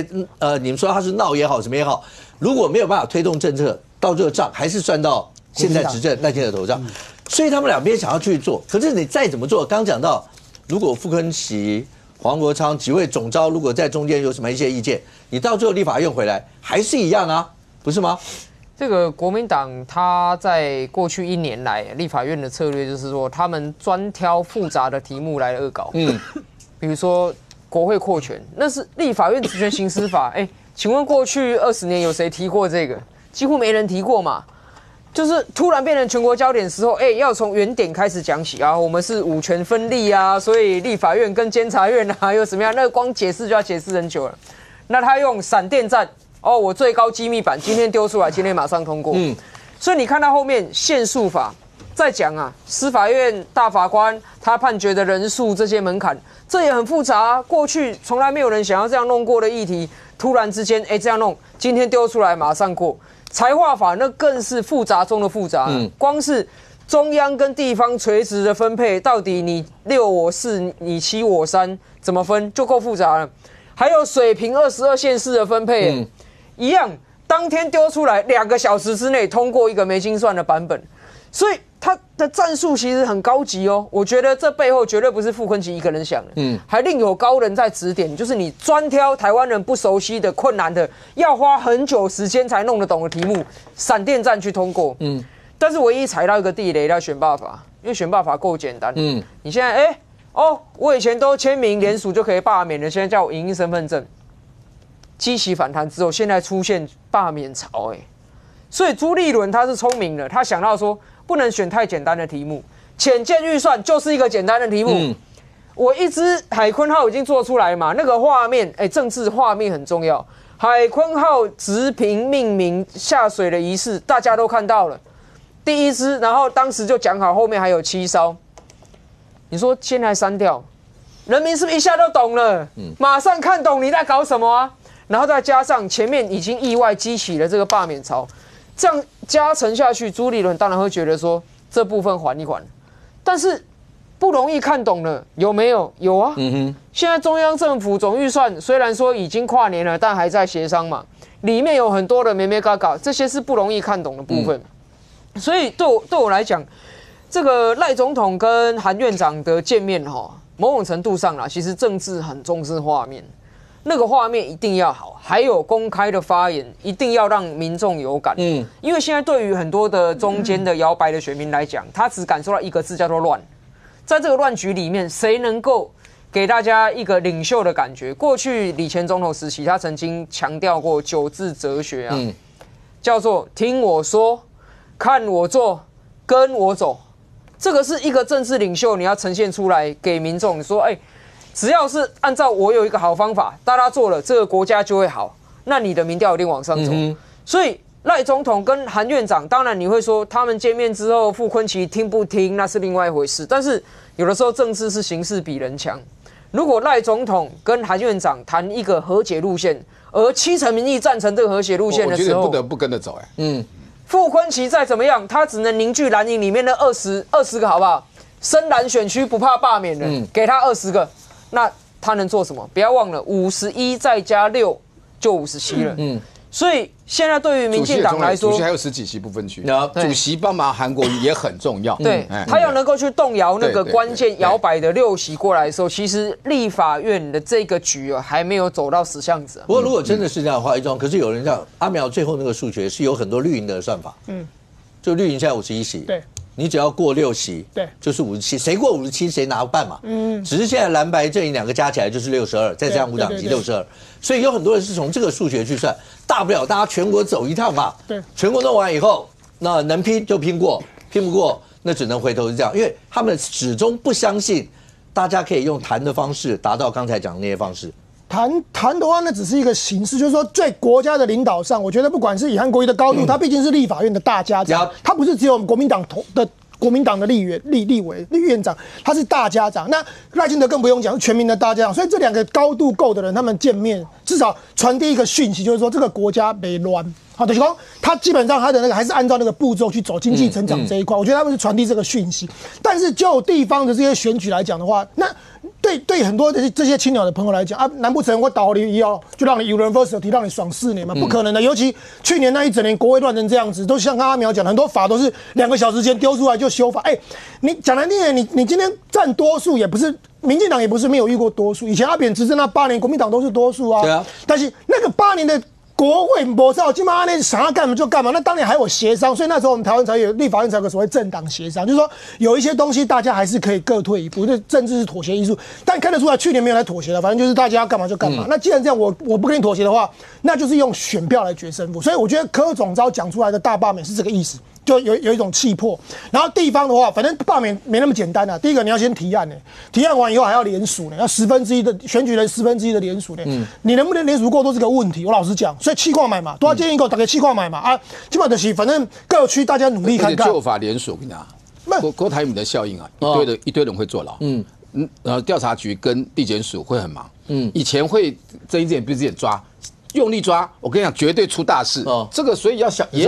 你们说他是闹也好，什么也好，如果没有办法推动政策，到这个账还是算到现在执政赖清德头上。所以他们两边想要去做，可是你再怎么做，刚讲到，如果傅昆萁、黄国昌几位总召如果在中间有什么一些意见，你到最后立法院回来还是一样啊，不是吗？这个国民党他在过去1年来立法院的策略就是说，他们专挑复杂的题目来恶搞，比如说国会扩权，那是立法院职权行使法，请问过去20年有谁提过这个？几乎没人提过嘛。就是突然变成全国焦点的时候，要从原点开始讲起啊。我们是五权分立啊，所以立法院跟监察院啊又怎么样？那个光解释就要解释很久了。那他用闪电战，我最高机密版今天丢出来，今天马上通过。所以你看到后面限速法在讲啊，司法院大法官他判决的人数这些门槛，这也很复杂啊。过去从来没有人想要这样弄过的议题，突然之间这样弄，今天丢出来马上过。财划法那更是复杂中的复杂，光是中央跟地方垂直的分配，到底你6我4，你7我3怎么分就够复杂了。还有水平22县市的分配，一样，当天丢出来2个小时之内通过一个没精算的版本，所以他的战术其实很高级哦。我觉得这背后绝对不是傅昆萁一个人想的，还另有高人在指点，就是你专挑台湾人不熟悉的、困难的，要花很久时间才弄得懂的题目，闪电战去通过。但是唯一踩到一个地雷叫选罢法，因为选罢法够简单。你现在我以前都签名联署就可以罢免了，现在叫我影印身份证，激起反弹之后，现在出现罢免潮，所以朱立伦他是聪明的，他想到说不能选太简单的题目，浅见预算就是一个简单的题目。我一支海鲲号已经做出来嘛，那个画面，政治画面很重要。海鲲号直平命名下水的仪式，大家都看到了。第1支，然后当时就讲好，后面还有7艘。你说现在删掉，人民是不是一下就懂了？马上看懂你在搞什么啊？然后再加上前面已经意外激起了这个罢免潮，这样加成下去，朱立伦当然会觉得说这部分缓一缓，但是不容易看懂了，有没有？有啊。现在中央政府总预算虽然说已经跨年了，但还在协商嘛，里面有很多的眉眉角角，这些是不容易看懂的部分。所以对我来讲，这个赖总统跟韩院长的见面某种程度上啦，其实政治很重视画面，那个画面一定要好，还有公开的发言一定要让民众有感。因为现在对于很多的中间的摇摆的选民来讲，他只感受到一个字叫做乱。在这个乱局里面，谁能够给大家一个领袖的感觉？过去李前总统时期，他曾经强调过9字哲学啊，叫做听我说，看我做，跟我走。这个是一个政治领袖你要呈现出来给民众，你说，只要是按照我有一个好方法，大家做了，这个国家就会好，那你的民调一定往上走。所以赖总统跟韩院长，当然你会说他们见面之后，傅崐萁听不听那是另外一回事，但是有的时候政治是形势比人强。如果赖总统跟韩院长谈一个和解路线，而70%民意赞成这个和解路线的时候，我觉得不得不跟着走。傅崐萁再怎么样，他只能凝聚蓝营里面的20个，好不好？深蓝选区不怕罢免人，给他20个，那他能做什么？不要忘了，51再加6就57了。所以现在对于民进党来说，主席还有10几席不分区，主席帮忙韩国瑜也很重要。对，他要能够去动摇那个关键摇摆的6席过来的时候，其实立法院的这个局还没有走到死巷子。不过如果真的是这样的话，可是有人讲阿苗最后那个数学是有很多绿营的算法，就绿营现在51席，对。你只要过6席，对，就是57，谁过57谁拿半嘛。只是现在蓝白阵营2个加起来就是62，再加上无党籍62，所以有很多人是从这个数学去算，大不了大家全国走一趟嘛。对，全国弄完以后，那能拼就拼过，拼不过那只能回头是这样，因为他们始终不相信大家可以用谈的方式达到刚才讲的那些方式。谈的话，那只是一个形式，就是说在国家的领导上，我觉得不管是以韩国瑜的高度，他毕竟是立法院的大家长，他不是只有国民党的立委院长，他是大家长。那赖清德更不用讲，是全民的大家长。所以这2个高度够的人，他们见面，至少传递一个讯息，就是说这个国家没乱。好，就是说他基本上他的那个还是按照那个步骤去走经济成长这一块，我觉得他们是传递这个讯息。但是就地方的这些选举来讲的话，那对很多这些青鸟的朋友来讲啊，难不成我倒你以后就让你 University 让你爽4年吗？不可能的。尤其去年那一整年国会乱成这样子，都像刚刚阿苗讲，很多法都是2个小时前丢出来就修法。你讲难听点，你今天占多数也不是。民进党也不是没有遇过多数，以前阿扁执政那8年，国民党都是多数啊。对啊。但是那个8年的国会没照，基本上那想要干嘛就干嘛。那当年还有协商，所以那时候我们台湾才有立法院才有个所谓政党协商，就是说有一些东西大家还是可以各退一步。这政治是妥协艺术，但看得出来去年没有来妥协了，反正就是大家要干嘛就干嘛。那既然这样，我不跟你妥协的话，那就是用选票来决胜负。所以我觉得柯总召讲出来的大罢免是这个意思。就有一种气魄，然后地方的话，反正罢免没那么简单啊。第一个你要先提案呢，提案完以后还要联署呢，要1/10的选举人1/10的联署呢。你能不能联署过都是个问题。我老实讲，所以气矿买嘛，多少建议够大家气矿买嘛啊，基本就是反正各区大家努力看看。旧法联署，我跟你讲，郭台铭的效应啊，一堆人会坐牢。然后调查局跟地检署会很忙。以前会睁一只眼闭一只眼抓。用力抓，我跟你讲，绝对出大事。这个所以也要小心。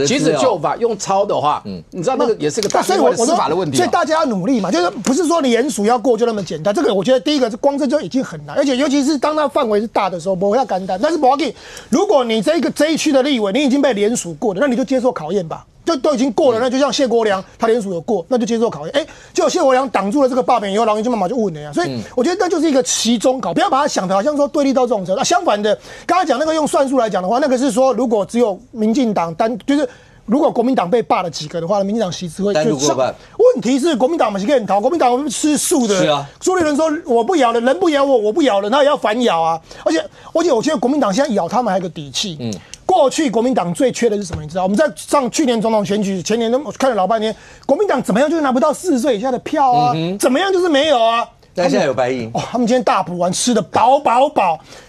即使旧法用抄的话，你知道那个也是个大司法的问题。所以大家要努力嘛，就是不是说联署要过就那么简单。这个我觉得第一个是光这就已经很难，而且尤其是当它范围是大的时候，不要干单。但是不要紧，如果你这一区的立委你已经被联署过了，那你就接受考验吧。就都已经过了，那就像谢国良他联署有过，那就接受考验。结果谢国良挡住了这个罢免以后，然后就慢慢就稳了呀。所以我觉得那就是一个期中考，不要把它想的好像说对立到这种程度。相反的，刚才讲那个用算术来讲的话，那个是说如果只有民进党就是如果国民党被罢了几个的话，民进党席次会单独过半。问题是国民党嘛是可以很逃，国民党吃素的。是啊，朱立伦说我不咬了，人不咬我不咬了，那也要反咬啊。而且我觉得国民党现在咬他们还有个底气。过去国民党最缺的是什么？你知道？我们在上去年总统选举，前年都看了老半天，国民党怎么样就是拿不到40岁以下的票啊，怎么样就是没有啊。但现在有白银哦，他们今天大补完吃的饱。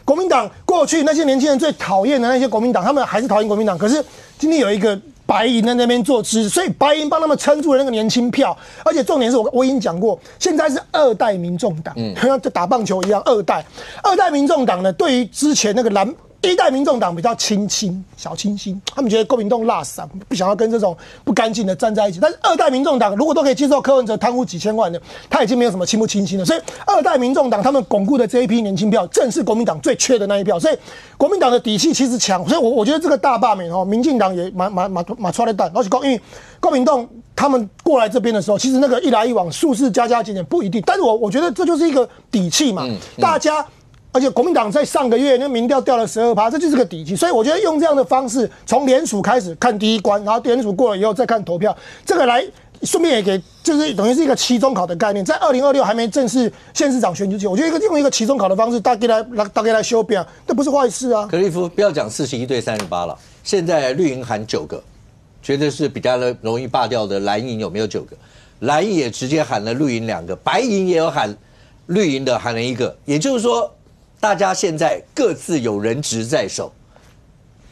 国民党过去那些年轻人最讨厌的那些国民党，他们还是讨厌国民党。可是今天有一个白银在那边做支持，所以白银帮他们撑住了那个年轻票。而且重点是我已经讲过，现在是2代民众党，像打棒球一样，2代民众党呢，对于之前那个1代民众党比较小清新，他们觉得国民党垃圾，不想要跟这种不干净的站在一起。但是2代民众党如果都可以接受柯文哲贪污几千万的，他已经没有什么清不清新了。所以2代民众党他们巩固的这一批年轻票，正是国民党最缺的那一票。所以国民党的底气其实强。所以我觉得这个大罢免民进党也马出来蛋，而且因为国民党他们过来这边的时候，其实那个一来一往，数字加减减不一定。但是我觉得这就是一个底气嘛，大家。而且国民党在上个月那民调掉了12%，这就是个底气。所以我觉得用这样的方式，从联署开始看第一关，然后联署过了以后再看投票，这个来顺便也给就是等于是一个期中考的概念。在2026还没正式县市长选举前，我觉得用一个期中考的方式，大概来修变，这不是坏事啊。可立夫不要讲41对38了，现在绿营喊9个，觉得是比较容易罢掉的蓝营有没有9个？蓝营也直接喊了绿营2个，白营也有喊绿营的喊了1个，也就是说。大家现在各自有人质在手，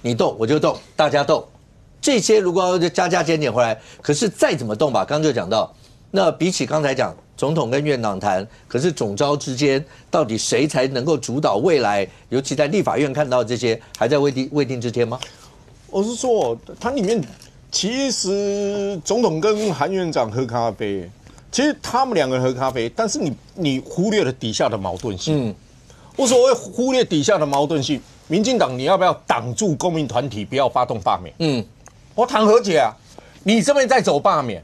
你动我就动，大家动，这些如果要加减回来，可是再怎么动吧，刚刚就讲到，那比起刚才讲总统跟院长谈，可是总召之间到底谁才能够主导未来？尤其在立法院看到这些，还在未定之天吗？我是说，它里面其实总统跟韩院长喝咖啡，其实他们2个人喝咖啡，但是你忽略了底下的矛盾性。我所谓忽略底下的矛盾性，民进党你要不要挡住公民团体不要发动罢免？我谈和解啊，你这边在走罢免，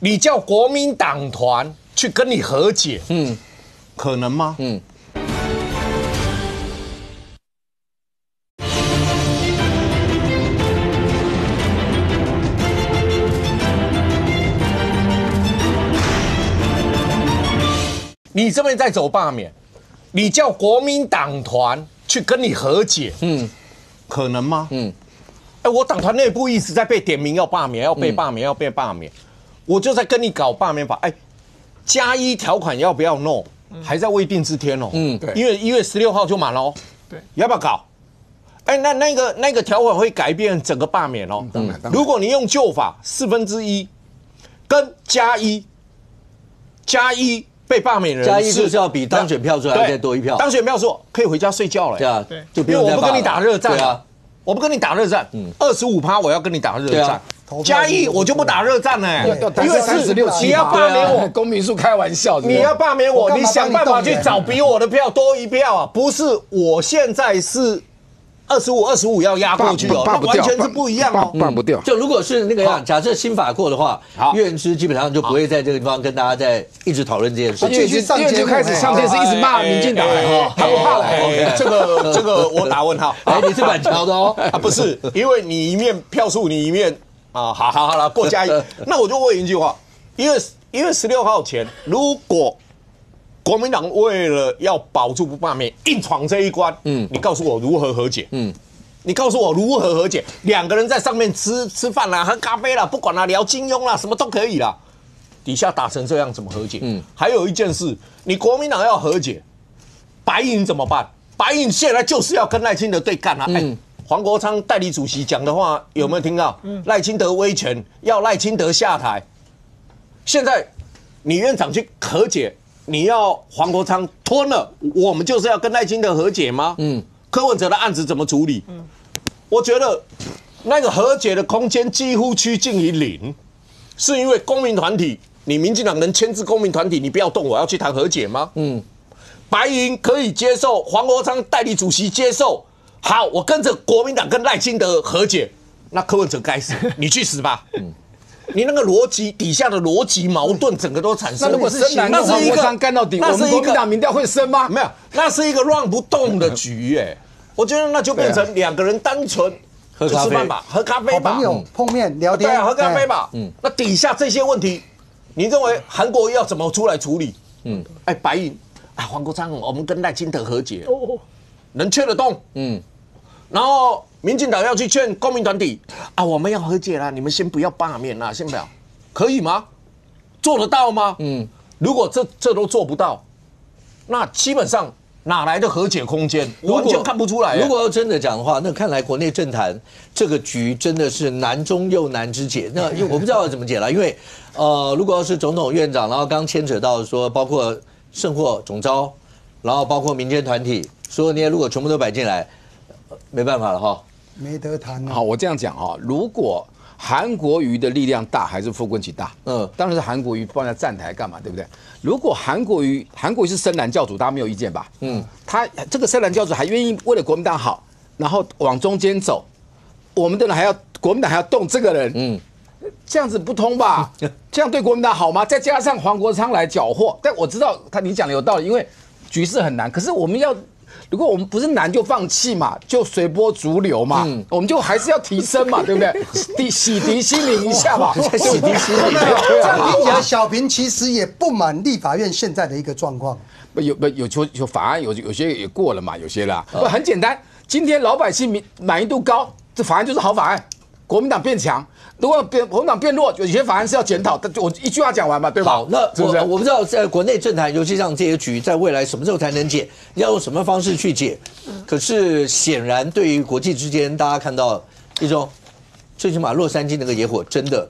你叫国民党团去跟你和解，可能吗？你这边在走罢免。你叫国民党团去跟你和解，可能吗？我党团内部一直在被点名要罢免，要被罢免，要被罢免，我就在跟你搞罢免法。+1条款要不要弄，还在未定之天哦。对，因为1月16号就满了哦。对，要不要搞？那个条款会改变整个罢免哦。如果你用旧法1/4跟+1被罢免人+1就是要比当选票数还再多1票，当选票数可以回家睡觉了。对啊，就因为我不跟你打热战啊，我不跟你打热战，25%我要跟你打热战，+1我就不打热战了，因为是你要罢免我，公民数开玩笑，你要罢免我，你想办法去找比我的票多1票啊，不是我现在是。25要压过去哦，那完全是不一样哦，罢不掉。就如果是那个样，假设新法过的话，院士基本上就不会在这个地方跟大家在一直讨论这件事。院士就开始上电视一直骂民进党，他不怕了。这个我打问号。你是板桥的哦？不是，因为你一面票数，你一面好了，过+1。那我就问一句话：1月16号前，如果国民党为了要保住不罢免，硬闯这一关，你告诉我如何和解？你告诉我如何和解？2个人在上面吃饭啦，喝咖啡啦，不管啦，聊金庸啦，什么都可以啦。底下打成这样怎么和解？还有一件事，你国民党要和解，白银怎么办？白银现在就是要跟赖清德对干啊！黄国昌代理主席讲的话有没有听到？赖清德威权，要赖清德下台。现在你院长去和解。你要黄国昌吞了，我们就是要跟赖清德和解吗？柯文哲的案子怎么处理？我觉得那个和解的空间几乎趋近于0，是因为公民团体，你民进党能牵制公民团体，你不要动，我要去谈和解吗？白银可以接受，黄国昌代理主席接受，好，我跟着国民党跟赖清德和解，那柯文哲该死，你去死吧。你那个逻辑底下的逻辑矛盾，整个都产生。那如果深蓝跟黄国昌干到底，我们国民党民调会升吗？没有，那是一个乱不动的局我觉得那就变成2个人单纯喝咖啡吧，喝咖啡吧，朋友碰面聊天，对啊，喝咖啡吧。那底下这些问题，你认为韩国瑜要怎么出来处理？白银黄国昌，我们跟赖清德和解，能劝得动？然后民进党要去劝公民团体我们要和解啦，你们先不要罢免啦，先不要，可以吗？做得到吗？如果这都做不到，那基本上哪来的和解空间？完全看不出来。如果要真的讲的话，那看来国内政坛这个局真的是难中又难之解。那我不知道怎么解了，因为如果要是总统、院长，然后刚牵扯到说包括圣货总召，然后包括民间团体，所有那些如果全部都摆进来，没办法了哈，没得谈。好，我这样讲哈，如果韩国瑜的力量大还是傅昆萁大？当然是韩国瑜放在站台干嘛，对不对？如果韩国瑜是深蓝教主，大家没有意见吧？他这个深蓝教主还愿意为了国民党好，然后往中间走，我们的人国民党还要动这个人，这样子不通吧？这样对国民党好吗？再加上黄国昌来缴获，但我知道你讲的有道理，因为局势很难，可是我们要。如果我们不是难就放弃嘛，就随波逐流嘛，我们就还是要提升嘛，对不对？洗涤心灵一下嘛，洗涤心灵。这样听起来，小平其实也不满立法院现在的一个状况。有法案有些也过了嘛，有些啦。不很简单，今天老百姓满意度高，这法案就是好法案，国民党变强。如果国民党变弱，有些法案是要检讨，但我一句话讲完嘛，对吧？好，那我不知道在国内政坛，尤其像这些局，在未来什么时候才能解？要用什么方式去解？可是显然，对于国际之间，大家看到一种，最起码洛杉矶那个野火，真的，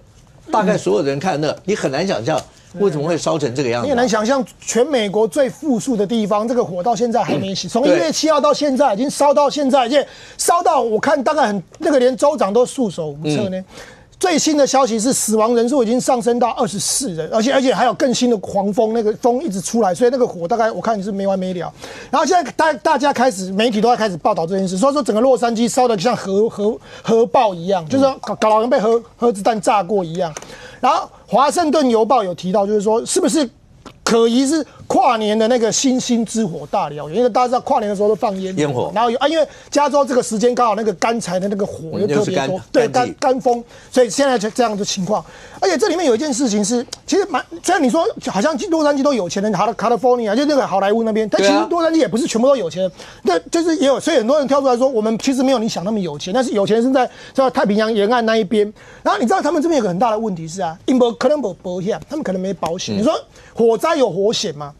大概所有的人看那，你很难想象为什么会烧成这个样子。你很难想象，全美国最富庶的地方，这个火到现在还没熄，从1月7号到现在，已经烧到现在，而且烧到我看大概连州长都束手无策呢。最新的消息是，死亡人数已经上升到24人，而且还有更新的狂风，那个风一直出来，所以那个火大概我看是没完没了。然后现在大家媒体都在开始报道这件事，所以说整个洛杉矶烧得像核爆一样，就是搞好像被核子弹炸过一样。然后华盛顿邮报有提到，就是说是不是可疑是跨年的那个星星之火大燎原，因为大家知道跨年的时候都放烟火，然后因为加州这个时间刚好那个干柴的那个火又特别多，对干风，所以现在就这样的情况。而且这里面有一件事情是，其实虽然你说好像洛杉矶都有钱人，California 就那个好莱坞那边，但其实洛杉矶也不是全部都有钱人，那就是也有，所以很多人跳出来说，我们其实没有你想那么有钱，但是有钱人是在太平洋沿岸那一边。然后你知道他们这边有个很大的问题是啊，可能没保险，他们可能没保险。你说火灾有火险吗？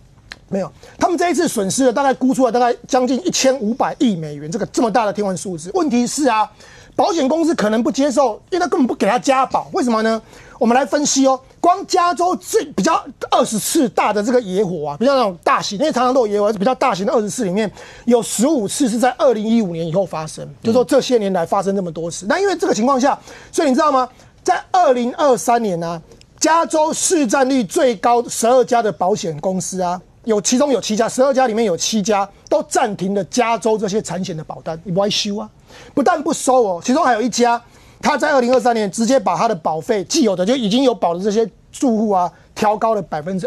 没有，他们这一次损失了大概估出来大概将近1500亿美元，这么大的天文数字。问题是啊，保险公司可能不接受，因为他根本不给他加保。为什么呢？我们来分析哦，光加州比较20次大的这个野火啊，比较那种大型，因为常常都有野火，比较大型的20次里面有15次是在2015年以后发生，就是说这些年来发生这么多次。那因为这个情况下，所以你知道吗？在2023年呢、啊，加州市占率最高12家的保险公司啊。其中有7家，12家里面有7家都暂停了加州这些产险的保单，你不爱修啊？不但不收哦，其中还有1家，他在2023年直接把他的保费既有的就已经有保的这些住户啊，调高了20%。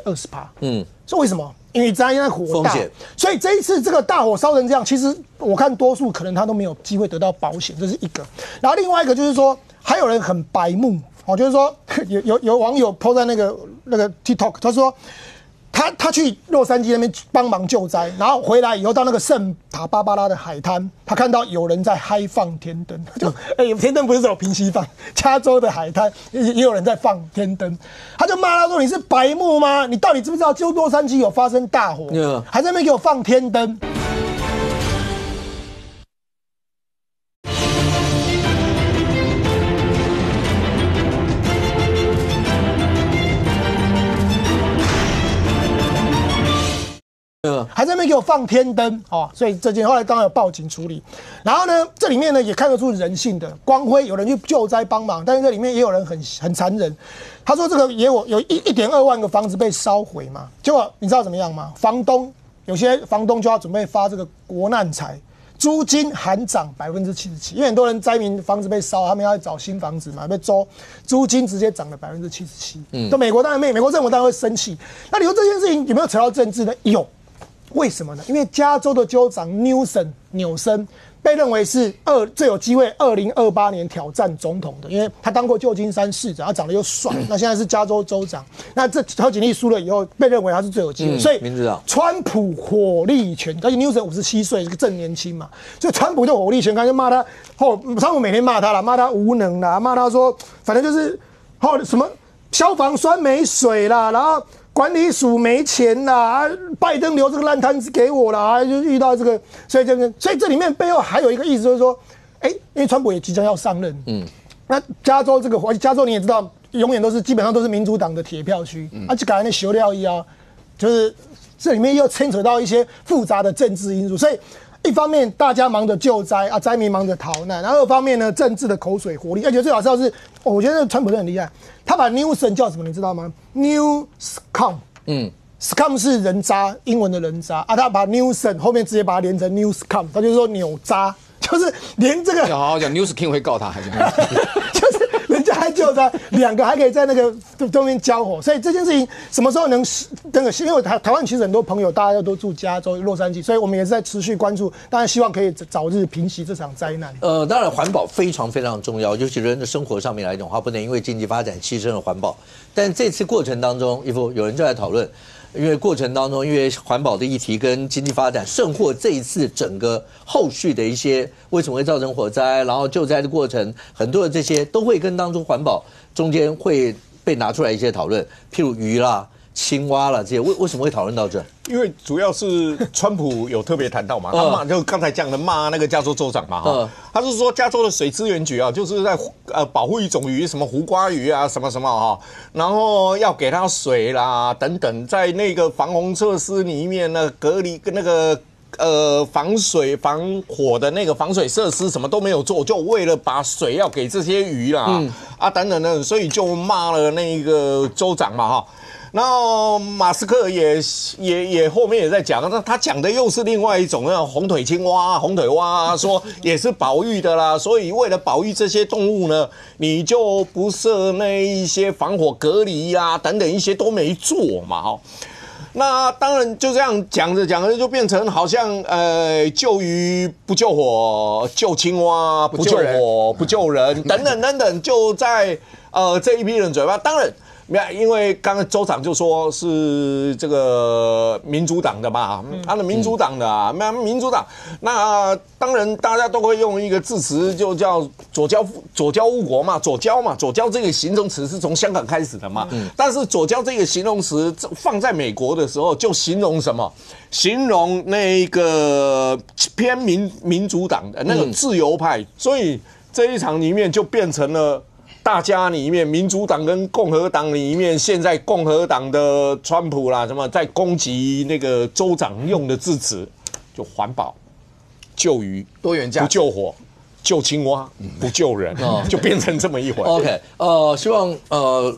是为什么？因为现在火大，所以这一次这个大火烧成这样，其实我看多数可能他都没有机会得到保险，这是一个。然后另外一个就是说，还有人很白目哦，就是说有网友 po 在那个 TikTok， 他说。他去洛杉矶那边帮忙救灾，然后回来以后到那个圣塔芭芭拉的海滩，他看到有人在嗨放天灯，天灯不是只有平息放，加州的海滩也有人在放天灯，他就骂他说：“你是白目吗？你到底知不知道就洛杉矶有发生大火，还在那边给我放天灯？”还在那边给我放天灯哦，所以这件后来当然有报警处理。然后呢，这里面呢也看得出人性的光辉，有人去救灾帮忙，但是这里面也有人很残忍。他说这个野火有1.2万个房子被烧毁嘛，结果你知道怎么样吗？有些房东就要准备发这个国难财，租金含涨77%，因为很多人灾民房子被烧，他们要找新房子嘛，被租金直接涨了77%。就美国当然美国政府当然会生气。那你说这件事情有没有扯到政治呢？有。为什么呢？因为加州的州长纽森被认为是最有机会2028年挑战总统的，因为他当过旧金山市长，他长得又帅，那现在是加州州长。那这贺锦丽输了以后，被认为他是最有机会，所以川普火力全开，而且纽森57岁，是个正年轻嘛，所以川普就火力全开，就骂他。川普每天骂他啦，骂他无能啦，骂他说，反正就是什么消防栓没水啦，然后管理署没钱啦，拜登留这个烂摊子给我啦，就遇到这个，所以这里面背后还有一个意思，就是说，因为川普也即将要上任，那加州加州你也知道，永远基本上都是民主党的铁票区，就改那修料就是这里面又牵扯到一些复杂的政治因素，所以一方面大家忙着救灾啊，灾民忙着逃难，然后二方面呢，政治的口水火力，而且最好笑是，我觉得川普很厉害，他把 Newsom 叫什么你知道吗 ？New Scum，scum 是人渣，英文的人渣啊，他把 Newsom 后面直接把它连成 New Scum， 他就是说扭渣，就是连这个要好好讲 ，News King 会告他，还是就是人家还救他，两个还可以在那个中间交火，所以这件事情什么时候能因为台湾其实很多朋友大家都住加州洛杉矶，所以我们也是在持续关注，当然希望可以早日平息这场灾难。当然环保非常非常重要，尤其人的生活上面来讲的话，不能因为经济发展牺牲了环保。但这次过程当中，有人就在讨论。因为过程当中，因为环保的议题跟经济发展，甚或这一次整个后续的一些为什么会造成火灾，然后救灾的过程，很多的这些都会跟当初环保中间会被拿出来一些讨论，譬如鱼啦、青蛙啦这些，为什么会讨论到这？因为主要是川普有特别谈到嘛，他骂就刚才讲的骂那个加州州长嘛，他是说加州的水资源局啊，就是在保护一种鱼，什么胡瓜鱼啊，什么然后要给它水啦等等，在那个防洪设施里面呢，隔离跟那个防水防火的那个防水设施什么都没有做，就为了把水要给这些鱼啦，等等的，所以就骂了那个州长嘛然后马斯克也后面也在讲，那他讲的又是另外一种那种红腿青蛙、红腿蛙，说也是保育的啦，所以为了保育这些动物呢，你就不设那一些防火隔离啊等等一些都没做嘛那当然就这样讲着就变成好像救鱼不救火，救青蛙不救火不救人等等，就在这一批人嘴巴，当然。因为刚刚州长就说是这个民主党的嘛，他的民主党的民主党，那当然大家都会用一个字词，就叫左交误国嘛，左交这个形容词是从香港开始的嘛，但是左交这个形容词放在美国的时候，就形容什么？形容那个偏民主党的那个自由派，所以这一场里面就变成了。大家里面，民主党跟共和党里面，现在共和党的川普啦，什么在攻击那个州长用的字词，就环保、救鱼、多元价值、不救火、救青蛙、不救人，就变成这么一回。OK， 希望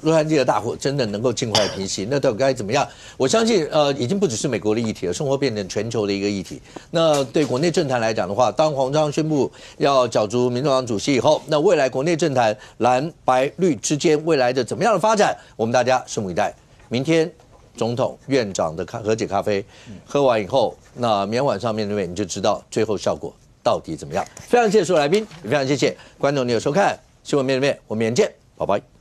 洛杉矶的大火真的能够尽快平息。那到底该怎么样？我相信已经不只是美国的议题了，生活变成全球的一个议题。那对国内政坛来讲的话，当黄章宣布要角逐民众党主席以后，那未来国内政坛蓝白绿之间未来的怎么样的发展，我们大家拭目以待。明天总统院长的和解咖啡喝完以后，那明天晚上面对你就知道最后效果到底怎么样？非常谢谢所有来宾，也非常谢谢观众你的收看，新闻面对面，我们明天见，拜拜。